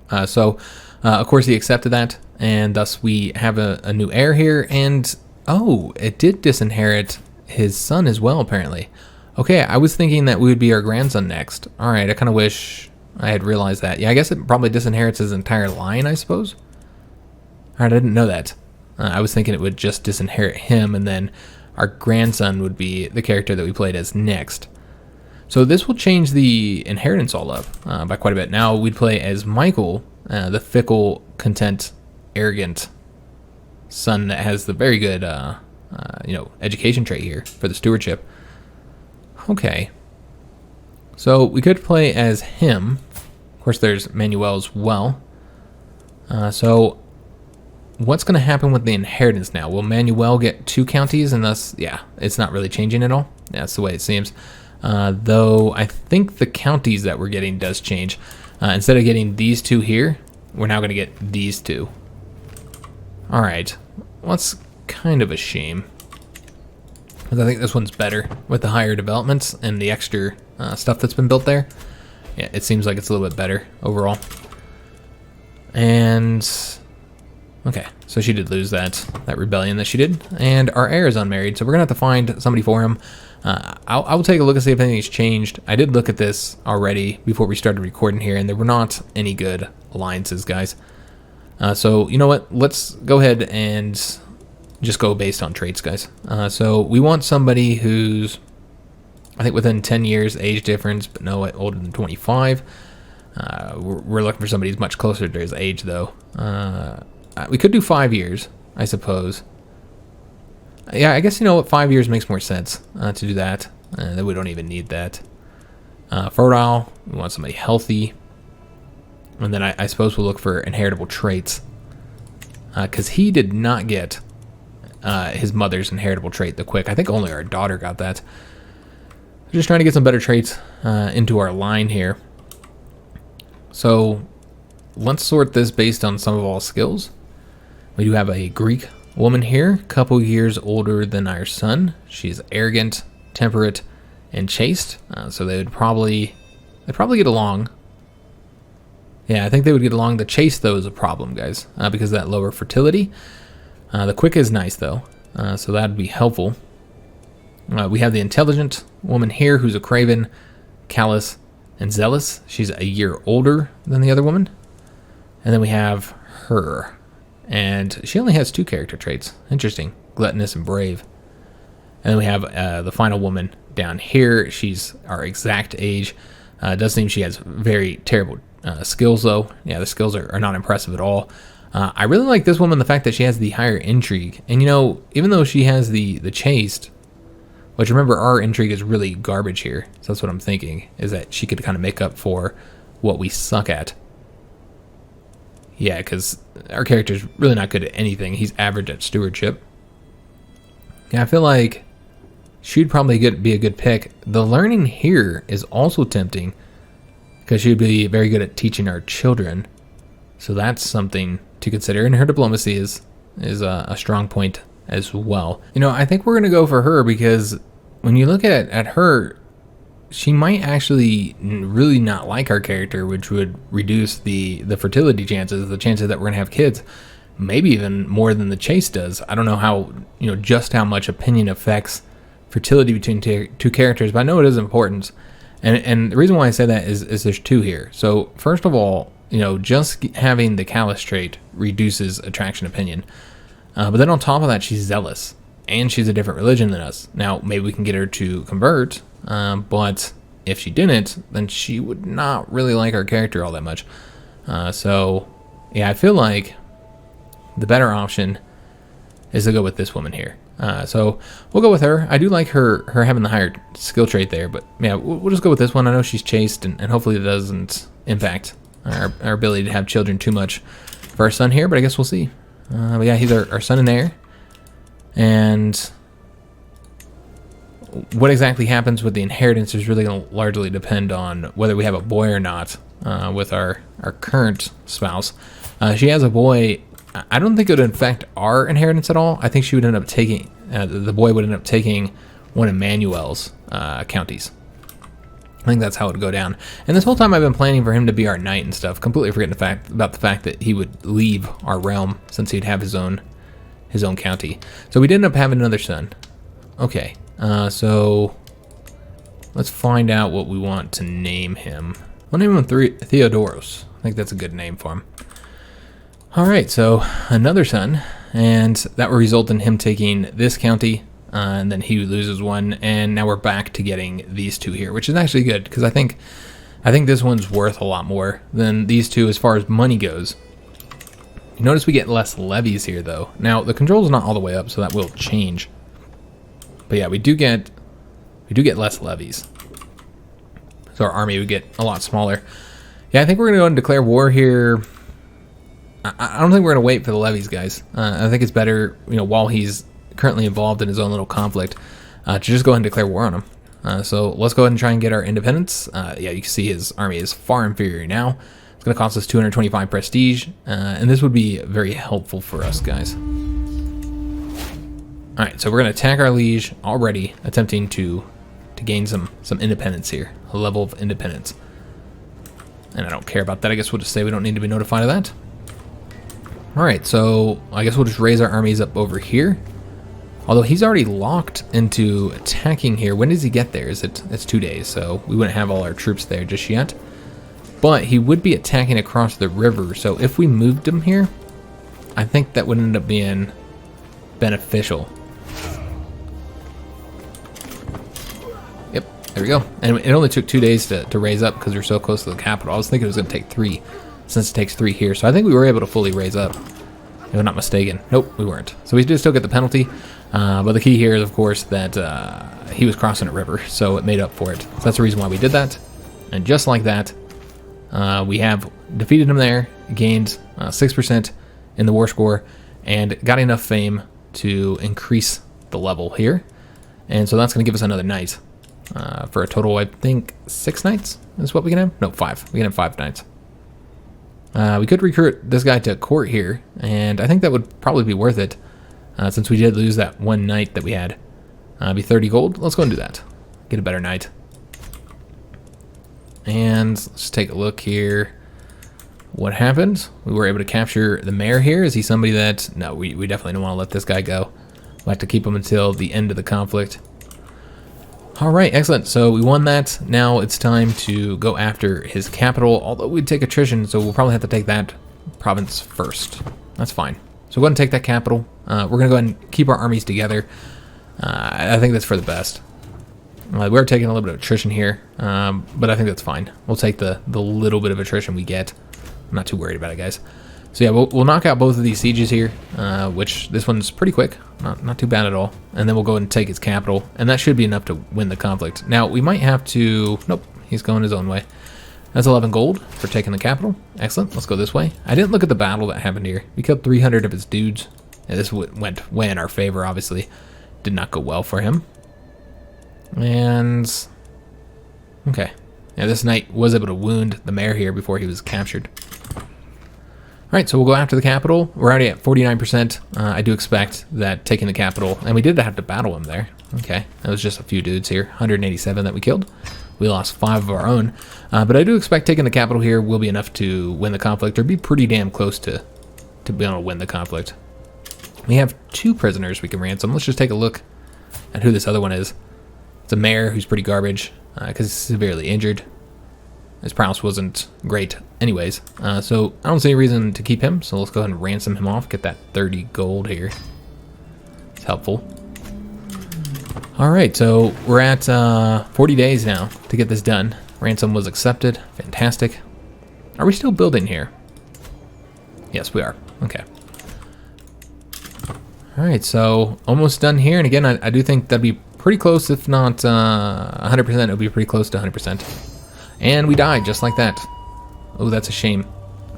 Of course, he accepted that, and thus we have a new heir here, and, oh, it did disinherit his son as well, apparently. Okay, I was thinking that we would be our grandson next. All right, I kind of wish I had realized that. Yeah, I guess it probably disinherits his entire line, I suppose. All right, I didn't know that. I was thinking it would just disinherit him, and then our grandson would be the character that we played as next. So this will change the inheritance all up by quite a bit. Now we'd play as Michael, the fickle, content, arrogant son that has the very good, you know, education trait here for the stewardship. Okay. So we could play as him. Of course, there's Manuel as well. So what's going to happen with the inheritance now? Will Manuel get 2 counties and thus, yeah, it's not really changing at all? Yeah, that's the way it seems. Though I think the counties that we're getting does change. Instead of getting these 2 here, we're now going to get these 2. All right. Well, that's kind of a shame. Because I think this one's better with the higher developments and the extra stuff that's been built there. Yeah, it seems like it's a little bit better overall. And okay, so she did lose that rebellion that she did, and our heir is unmarried, so we're gonna have to find somebody for him. I will take a look and see if anything's changed. I did look at this already before we started recording here, and there were not any good alliances, guys. So you know what? Let's go ahead and just go based on traits, guys. So we want somebody who's, I think, within 10 years age difference, but no older than 25. We're looking for somebody who's much closer to his age, though. We could do 5 years, I suppose. Yeah, I guess, you know what, 5 years makes more sense to do that. Then we don't even need that. Fertile, we want somebody healthy. And then I suppose we'll look for inheritable traits. Because he did not get his mother's inheritable trait, the quick. I think only our daughter got that. Just trying to get some better traits into our line here. So let's sort this based on some of all skills. We do have a Greek woman here, a couple years older than our son. She's arrogant, temperate, and chaste. So they'd probably get along. Yeah, I think they would get along. The chaste, though, is a problem, guys, because of that lower fertility. The quick is nice, though, so that'd be helpful. We have the intelligent woman here who's a craven, callous, and zealous. She's a year older than the other woman. And then we have her. And she only has 2 character traits. Interesting. Gluttonous and brave. And then we have the final woman down here. She's our exact age. It does seem she has very terrible skills, though. Yeah, the skills are not impressive at all. I really like this woman, the fact that she has the higher intrigue. And, you know, even though she has the chaste, which, remember, our intrigue is really garbage here. So that's what I'm thinking, is that she could kind of make up for what we suck at. Yeah, because our character's really not good at anything. He's average at stewardship. Yeah, I feel like she'd probably be a good pick. The learning here is also tempting, because she'd be very good at teaching our children. So that's something to consider. And her diplomacy is a strong point as well. You know, I think we're going to go for her because when you look at her, she might actually really not like our character, which would reduce the fertility chances, the chances that we're going to have kids, maybe even more than the chase does. I don't know how, just how much opinion affects fertility between two characters, but I know it is important. And the reason why I say that is there's two here. So first of all, just having the callous trait reduces attraction opinion. But then on top of that, she's zealous, and she's a different religion than us. Now, maybe we can get her to convert, but if she didn't, then she would not really like our character all that much. So, yeah, I feel like the better option is to go with this woman here. So we'll go with her. I do like her having the higher skill trait there, but yeah, we'll just go with this one. I know she's chaste, and hopefully it doesn't impact our ability to have children too much for our son here, but I guess we'll see. But yeah, he's our son in there. And what exactly happens with the inheritance is really going to largely depend on whether we have a boy or not with our current spouse. She has a boy. I don't think it would affect our inheritance at all. I think she would end up taking, the boy would end up taking one of Manuel's counties. I think that's how it would go down. And this whole time I've been planning for him to be our knight and stuff, completely forgetting about the fact that he would leave our realm since he'd have his own county. So we did end up having another son. Okay, so let's find out what we want to name him. We'll name him Theodoros. I think that's a good name for him. All right, so another son, and that will result in him taking this county, and then he loses one, and now we're back to getting these two here, which is actually good, because I think this one's worth a lot more than these two as far as money goes. You notice we get less levies here, though. Now, the control is not all the way up, so that will change. But yeah, we do get less levies. So our army would get a lot smaller. Yeah, I think we're going to go and declare war here. I don't think we're going to wait for the levies, guys. I think it's better, while he's currently involved in his own little conflict, to just go ahead and declare war on him. So let's go ahead and try and get our independence. Yeah, you can see his army is far inferior now. It's going to cost us 225 prestige, and this would be very helpful for us, guys. All right, so we're going to attack our liege already, attempting to gain some independence here, a level of independence. And I don't care about that. I guess we'll just say we don't need to be notified of that. All right, so I guess we'll just raise our armies up over here. Although he's already locked into attacking here. When does he get there? It's 2 days, so we wouldn't have all our troops there just yet. But he would be attacking across the river, so if we moved him here, I think that would end up being beneficial. Yep, there we go. And it only took 2 days to raise up because we're so close to the capital. I was thinking it was going to take 3. Since it takes 3 here. So I think we were able to fully raise up, if I'm not mistaken. Nope, we weren't. So we did still get the penalty, but the key here is, of course, that he was crossing a river, so it made up for it. So that's the reason why we did that. And just like that, we have defeated him there, gained 6% in the war score, and got enough fame to increase the level here. And so that's going to give us another knight for a total, I think, 6 knights is what we can have? No, 5. We can have 5 knights. We could recruit this guy to court here, and I think that would probably be worth it, since we did lose that one knight that we had. Be 30 gold. Let's go and do that. Get a better knight. And let's take a look here. What happened? We were able to capture the mayor here. Is he somebody that... No, we definitely don't want to let this guy go. We'll have to keep him until the end of the conflict. All right, excellent. So we won that. Now it's time to go after his capital, although we'd take attrition, so we'll probably have to take that province first. That's fine. So go ahead and take that capital. We're going to go ahead and keep our armies together. I think that's for the best. We're taking a little bit of attrition here, but I think that's fine. We'll take the little bit of attrition we get. I'm not too worried about it, guys. So yeah, we'll knock out both of these sieges here, which this one's pretty quick, not too bad at all. And then we'll go ahead and take its capital, and that should be enough to win the conflict. Now, we might have to... Nope, he's going his own way. That's 11 gold for taking the capital. Excellent, let's go this way. I didn't look at the battle that happened here. We killed 300 of his dudes. Yeah, this went way in our favor, obviously. Did not go well for him. And... Okay. Yeah, this knight was able to wound the mayor here before he was captured. Alright, so we'll go after the capital. We're already at 49%. I do expect that taking the capital, and we did have to battle him there. Okay, that was just a few dudes here. 187 that we killed. We lost 5 of our own. But I do expect taking the capital here will be enough to win the conflict, or be pretty damn close to be able to win the conflict. We have 2 prisoners we can ransom. Let's just take a look at who this other one is. It's a mayor who's pretty garbage because he's severely injured. His prowess wasn't great anyways. So I don't see any reason to keep him. So let's go ahead and ransom him off. Get that 30 gold here. It's helpful. Alright, so we're at 40 days now to get this done. Ransom was accepted. Fantastic. Are we still building here? Yes, we are. Okay. Alright, so almost done here. And again, I do think that'd be pretty close, if not 100%. It would be pretty close to 100%. And we died just like that. Oh, that's a shame.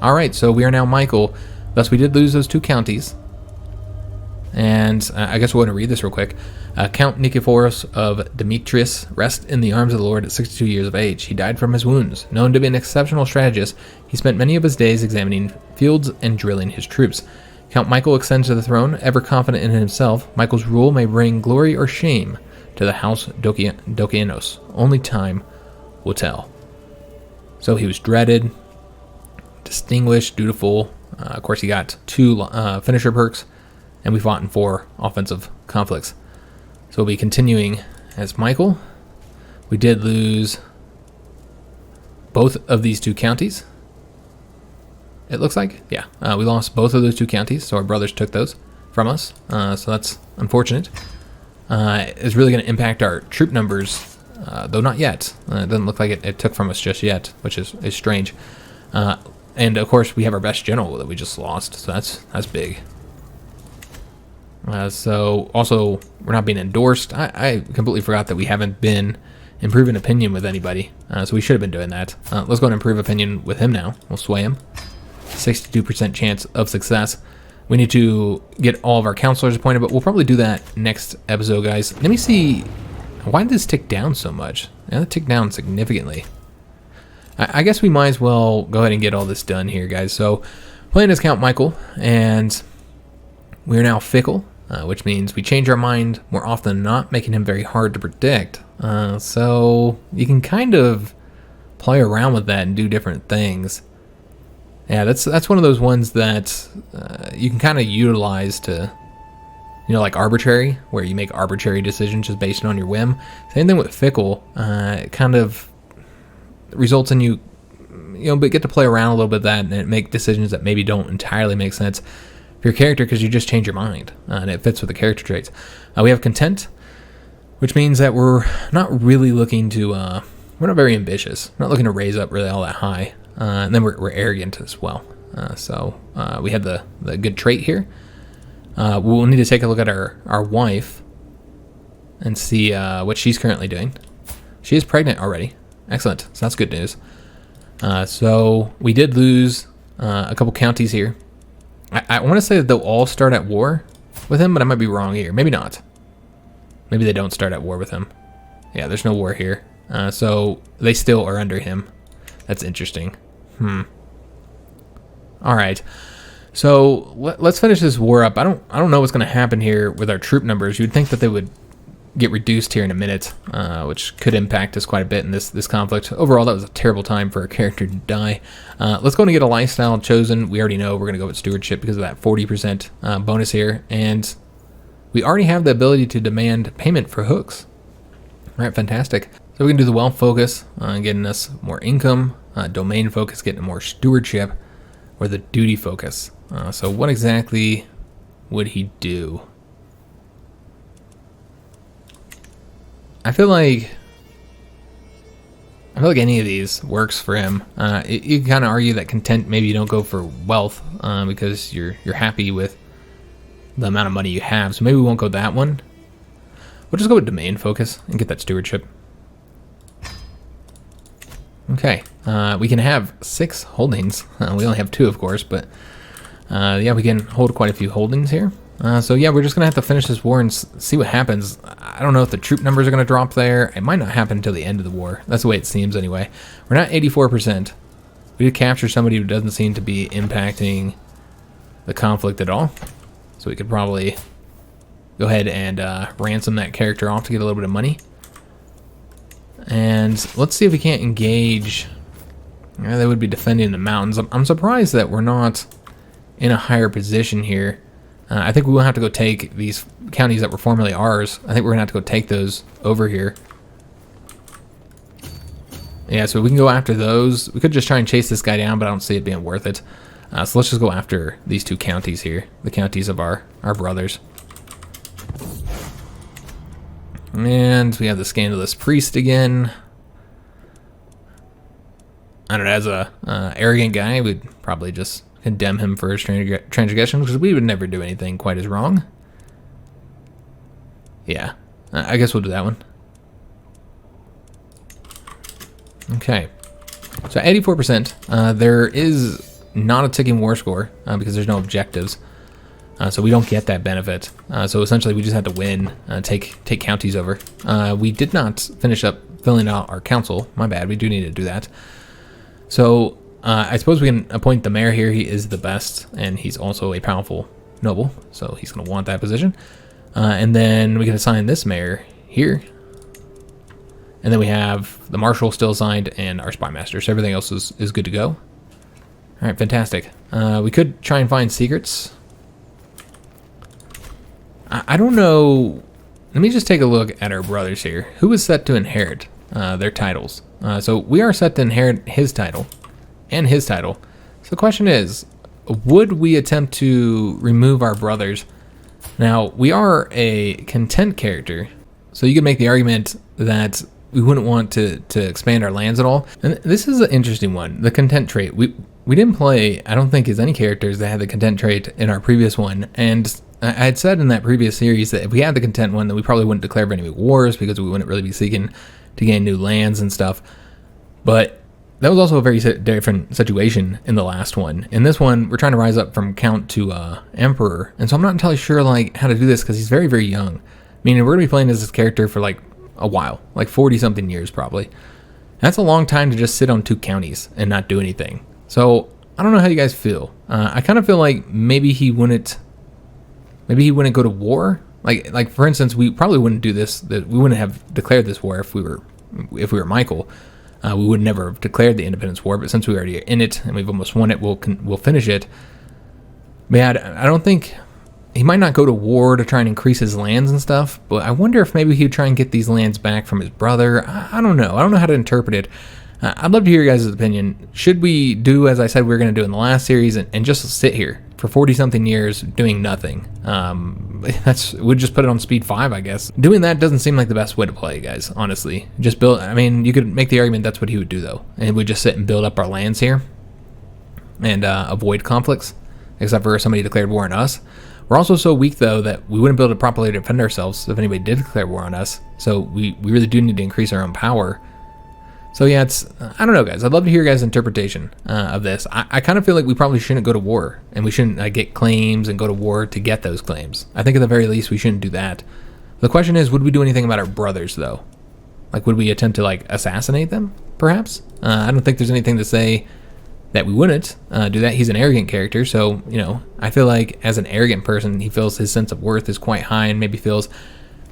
Alright, so we are now Michael. Thus, we did lose those 2 counties. And I guess we're going to read this real quick. Count Nikephoros of Demetrias rest in the arms of the Lord at 62 years of age. He died from his wounds. Known to be an exceptional strategist, he spent many of his days examining fields and drilling his troops. Count Michael ascends to the throne, ever confident in himself. Michael's rule may bring glory or shame to the house Dokeianos. Only time will tell. So he was dreaded, distinguished, dutiful. Of course, he got 2 finisher perks, and we fought in 4 offensive conflicts. So we'll be continuing as Michael. We did lose both of these 2 counties. It looks like, yeah. We lost both of those 2 counties, so our brothers took those from us. So that's unfortunate. It's really going to impact our troop numbers. Though not yet. It doesn't look like it took from us just yet, which is strange. And of course, we have our best general that we just lost, so that's big. So also, we're not being endorsed. I completely forgot that we haven't been improving opinion with anybody, so we should have been doing that. Let's go and improve opinion with him now. We'll sway him. 62% chance of success. We need to get all of our counselors appointed, but we'll probably do that next episode, guys. Let me see. Why did this tick down so much? Yeah, it ticked down significantly. I guess we might as well go ahead and get all this done here, guys. So, playing as Count Michael, and we're now fickle, which means we change our mind more often than not, making him very hard to predict. So, you can kind of play around with that and do different things. Yeah, that's one of those ones that you can kind of utilize to... You know, like arbitrary, where you make arbitrary decisions just based on your whim. Same thing with fickle. It kind of results in you but get to play around a little bit with that and make decisions that maybe don't entirely make sense for your character because you just change your mind and it fits with the character traits. We have content, which means that we're not really looking to. We're not very ambitious. We're not looking to raise up really all that high, and then we're arrogant as well. So we have the good trait here. We'll need to take a look at our wife and see what she's currently doing. She is pregnant already. Excellent. So that's good news. So we did lose a couple counties here. I want to say that they'll all start at war with him, but I might be wrong here. Maybe not. Maybe they don't start at war with him. Yeah, there's no war here. So they still are under him. That's interesting. All right. So let's finish this war up. I don't know what's going to happen here with our troop numbers. You'd think that they would get reduced here in a minute, which could impact us quite a bit in this conflict. Overall, that was a terrible time for a character to die. Let's go and get a lifestyle chosen. We already know we're going to go with stewardship because of that 40% bonus here, and we already have the ability to demand payment for hooks. All right, fantastic. So we can do the wealth focus, getting us more income, domain focus, getting more stewardship, or the duty focus. So what exactly would he do? I feel like any of these works for him. You can kind of argue that content, maybe you don't go for wealth because you're happy with the amount of money you have. So maybe we won't go that one. We'll just go with domain focus and get that stewardship. Okay, we can have 6 holdings. We only have 2, of course, but yeah, we can hold quite a few holdings here. So yeah, we're just going to have to finish this war and see what happens. I don't know if the troop numbers are going to drop there. It might not happen until the end of the war. That's the way it seems anyway. We're not 84%. We did capture somebody who doesn't seem to be impacting the conflict at all. So we could probably go ahead and ransom that character off to get a little bit of money. And let's see if we can't engage. They would be defending the mountains. I'm surprised that we're not in a higher position here. I think we will have to go take these counties that were formerly ours. I think we're gonna have to go take those over here. Yeah, so we can go after those. We could just try and chase this guy down, but I don't see it being worth it. So let's just go after these two counties here, the counties of our brothers. And we have the scandalous priest again. I don't know, as a arrogant guy, we'd probably just condemn him for his transgression, because we would never do anything quite as wrong. Yeah, I guess we'll do that one. Okay, so 84%. There is not a ticking war score because there's no objectives, so we don't get that benefit. So essentially, we just had to win, take counties over. We did not finish up filling out our council. My bad. We do need to do that. So I suppose we can appoint the mayor here. He is the best, and he's also a powerful noble, so he's going to want that position. And then we can assign this mayor here. And then we have the marshal still assigned and our spy master. So everything else is good to go. All right, fantastic. We could try and find secrets. I don't know. Let me just take a look at our brothers here. Who is set to inherit their titles? So we are set to inherit his title and his title. So the question is, would we attempt to remove our brothers? Now, we are a content character, so you could make the argument that we wouldn't want to expand our lands at all. And this is an interesting one, the content trait. We didn't play, I don't think, as any characters that had the content trait in our previous one. And I had said in that previous series that if we had the content one, then we probably wouldn't declare any wars because we wouldn't really be seeking to gain new lands and stuff. But that was also a very different situation in the last one. In this one, we're trying to rise up from count to emperor. And so I'm not entirely sure like how to do this because he's very, very young. Meaning we're going to be playing as this character for like a while, like 40 something years probably. That's a long time to just sit on two counties and not do anything. So I don't know how you guys feel. I kind of feel like maybe he wouldn't go to war. Like for instance, we probably wouldn't do this. We wouldn't have declared this war if we were Michael. We would never have declared the Independence War. But since we already are in it and we've almost won it, we'll finish it. But yeah, I don't think. He might not go to war to try and increase his lands and stuff, but I wonder if maybe he would try and get these lands back from his brother. I don't know. I don't know how to interpret it. I'd love to hear your guys' opinion. Should we do, as I said we were going to do in the last series, and just sit here for 40-something years doing nothing? We'd just put it on speed 5, I guess. Doing that doesn't seem like the best way to play, guys, honestly. Just build, I mean, you could make the argument that's what he would do, though. And we'd just sit and build up our lands here and avoid conflicts, except for if somebody declared war on us. We're also so weak, though, that we wouldn't be able to properly defend ourselves if anybody did declare war on us. So we really do need to increase our own power. So yeah, I don't know, guys. I'd love to hear your guys' interpretation of this. I kind of feel like we probably shouldn't go to war, and we shouldn't get claims and go to war to get those claims. I think at the very least we shouldn't do that. The question is, would we do anything about our brothers, though? Like, would we attempt to assassinate them, perhaps? I don't think there's anything to say that we wouldn't do that. He's an arrogant character, so, I feel like as an arrogant person, he feels his sense of worth is quite high and maybe feels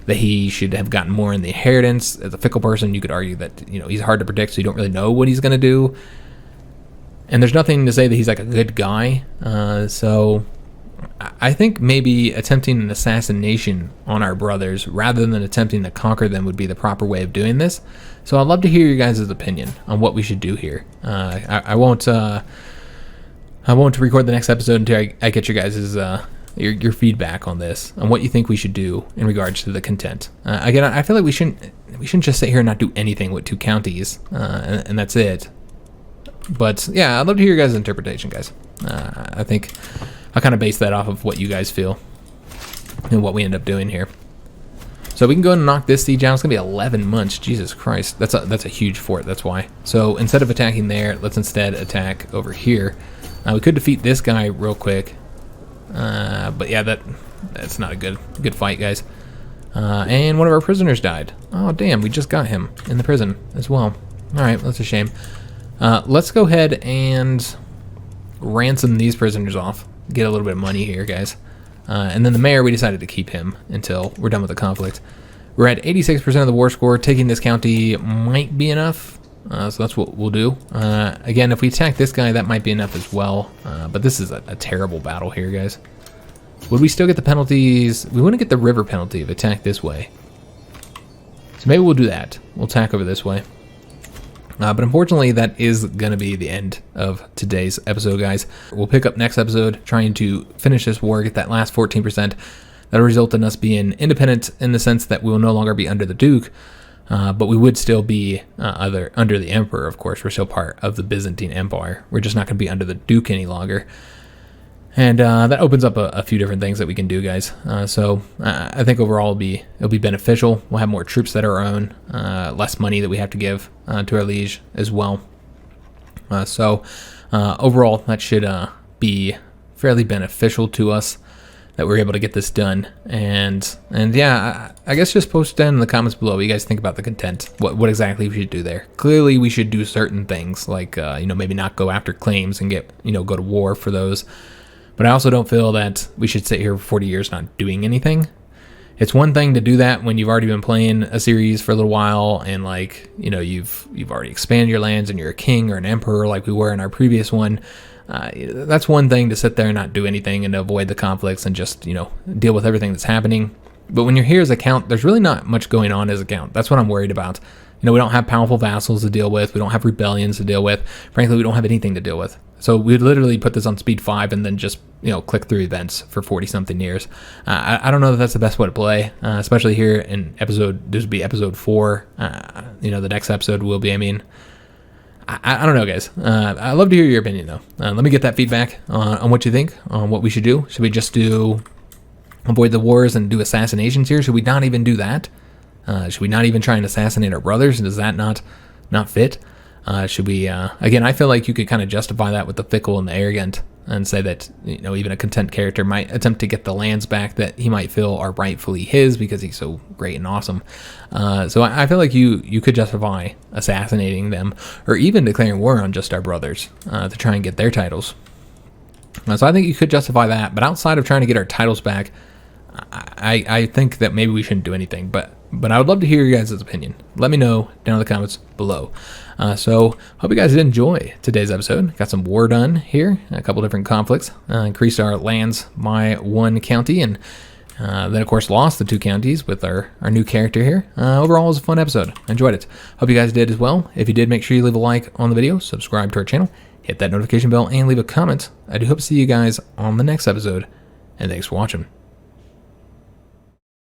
that he should have gotten more in the inheritance. As a fickle person, you could argue that, he's hard to predict, so you don't really know what he's going to do. And there's nothing to say that he's like a good guy. So I think maybe attempting an assassination on our brothers rather than attempting to conquer them would be the proper way of doing this. So I'd love to hear your guys' opinion on what we should do here. I won't record the next episode until I get your guys' your feedback on this, on what you think we should do in regards to the content. Again, I feel like we shouldn't just sit here and not do anything with two counties, and that's it. But yeah, I'd love to hear your guys' interpretation, guys. I think I'll kind of base that off of what you guys feel and what we end up doing here. So we can go and knock this siege down. It's gonna be 11 months. Jesus Christ, that's a huge fort. That's why. So instead of attacking there, let's instead attack over here. We could defeat this guy real quick, but yeah, that's not a good fight, guys. And one of our prisoners died. Oh damn, we just got him in the prison as well. All right, that's a shame. Let's go ahead and ransom these prisoners off. Get a little bit of money here, guys. And then the mayor, we decided to keep him until we're done with the conflict. We're at 86% of the war score. Taking this county might be enough. So that's what we'll do. Again, if we attack this guy, that might be enough as well. But this is a terrible battle here, guys. Would we still get the penalties? We wouldn't get the river penalty if attacked this way. So maybe we'll do that. We'll attack over this way. But unfortunately, that is going to be the end of today's episode, guys. We'll pick up next episode trying to finish this war, get that last 14%. That'll result in us being independent in the sense that we will no longer be under the Duke, but we would still be under the Emperor, of course. We're still part of the Byzantine Empire. We're just not going to be under the Duke any longer. And that opens up a few different things that we can do, guys. So I think overall it'll be beneficial. We'll have more troops that are our own, less money that we have to give to our liege as well. So overall, that should be fairly beneficial to us that we're able to get this done. And yeah, I guess just post down in the comments below what you guys think about the content. What exactly we should do there. Clearly, we should do certain things like maybe not go after claims and go to war for those. But I also don't feel that we should sit here for 40 years not doing anything. It's one thing to do that when you've already been playing a series for a little while and you've already expanded your lands and you're a king or an emperor like we were in our previous one. That's one thing to sit there and not do anything and avoid the conflicts and just, deal with everything that's happening. But when you're here as a count, there's really not much going on as a count. That's what I'm worried about. We don't have powerful vassals to deal with. We don't have rebellions to deal with. Frankly, we don't have anything to deal with. So we'd literally put this on speed 5 and then just, click through events for 40-something years. I don't know if that's the best way to play, especially here in this would be episode 4. The next episode will be, I don't know, guys. I'd love to hear your opinion, though. Let me get that feedback on what you think, on what we should do. Should we just avoid the wars and do assassinations here? Should we not even do that? Should we not even try and assassinate our brothers? Does that not fit? Should we, again, I feel like you could kind of justify that with the fickle and the arrogant and say that, even a content character might attempt to get the lands back that he might feel are rightfully his because he's so great and awesome. So I feel like you could justify assassinating them or even declaring war on just our brothers to try and get their titles. So I think you could justify that, but outside of trying to get our titles back, I think that maybe we shouldn't do anything, but I would love to hear your guys' opinion. Let me know down in the comments below. So hope you guys did enjoy today's episode. Got some war done here, a couple different conflicts, increased our lands by 1 county, and then of course lost the 2 counties with our new character here. Overall, it was a fun episode. I enjoyed it. Hope you guys did as well. If you did, make sure you leave a like on the video, subscribe to our channel, hit that notification bell, and leave a comment. I do hope to see you guys on the next episode, and thanks for watching.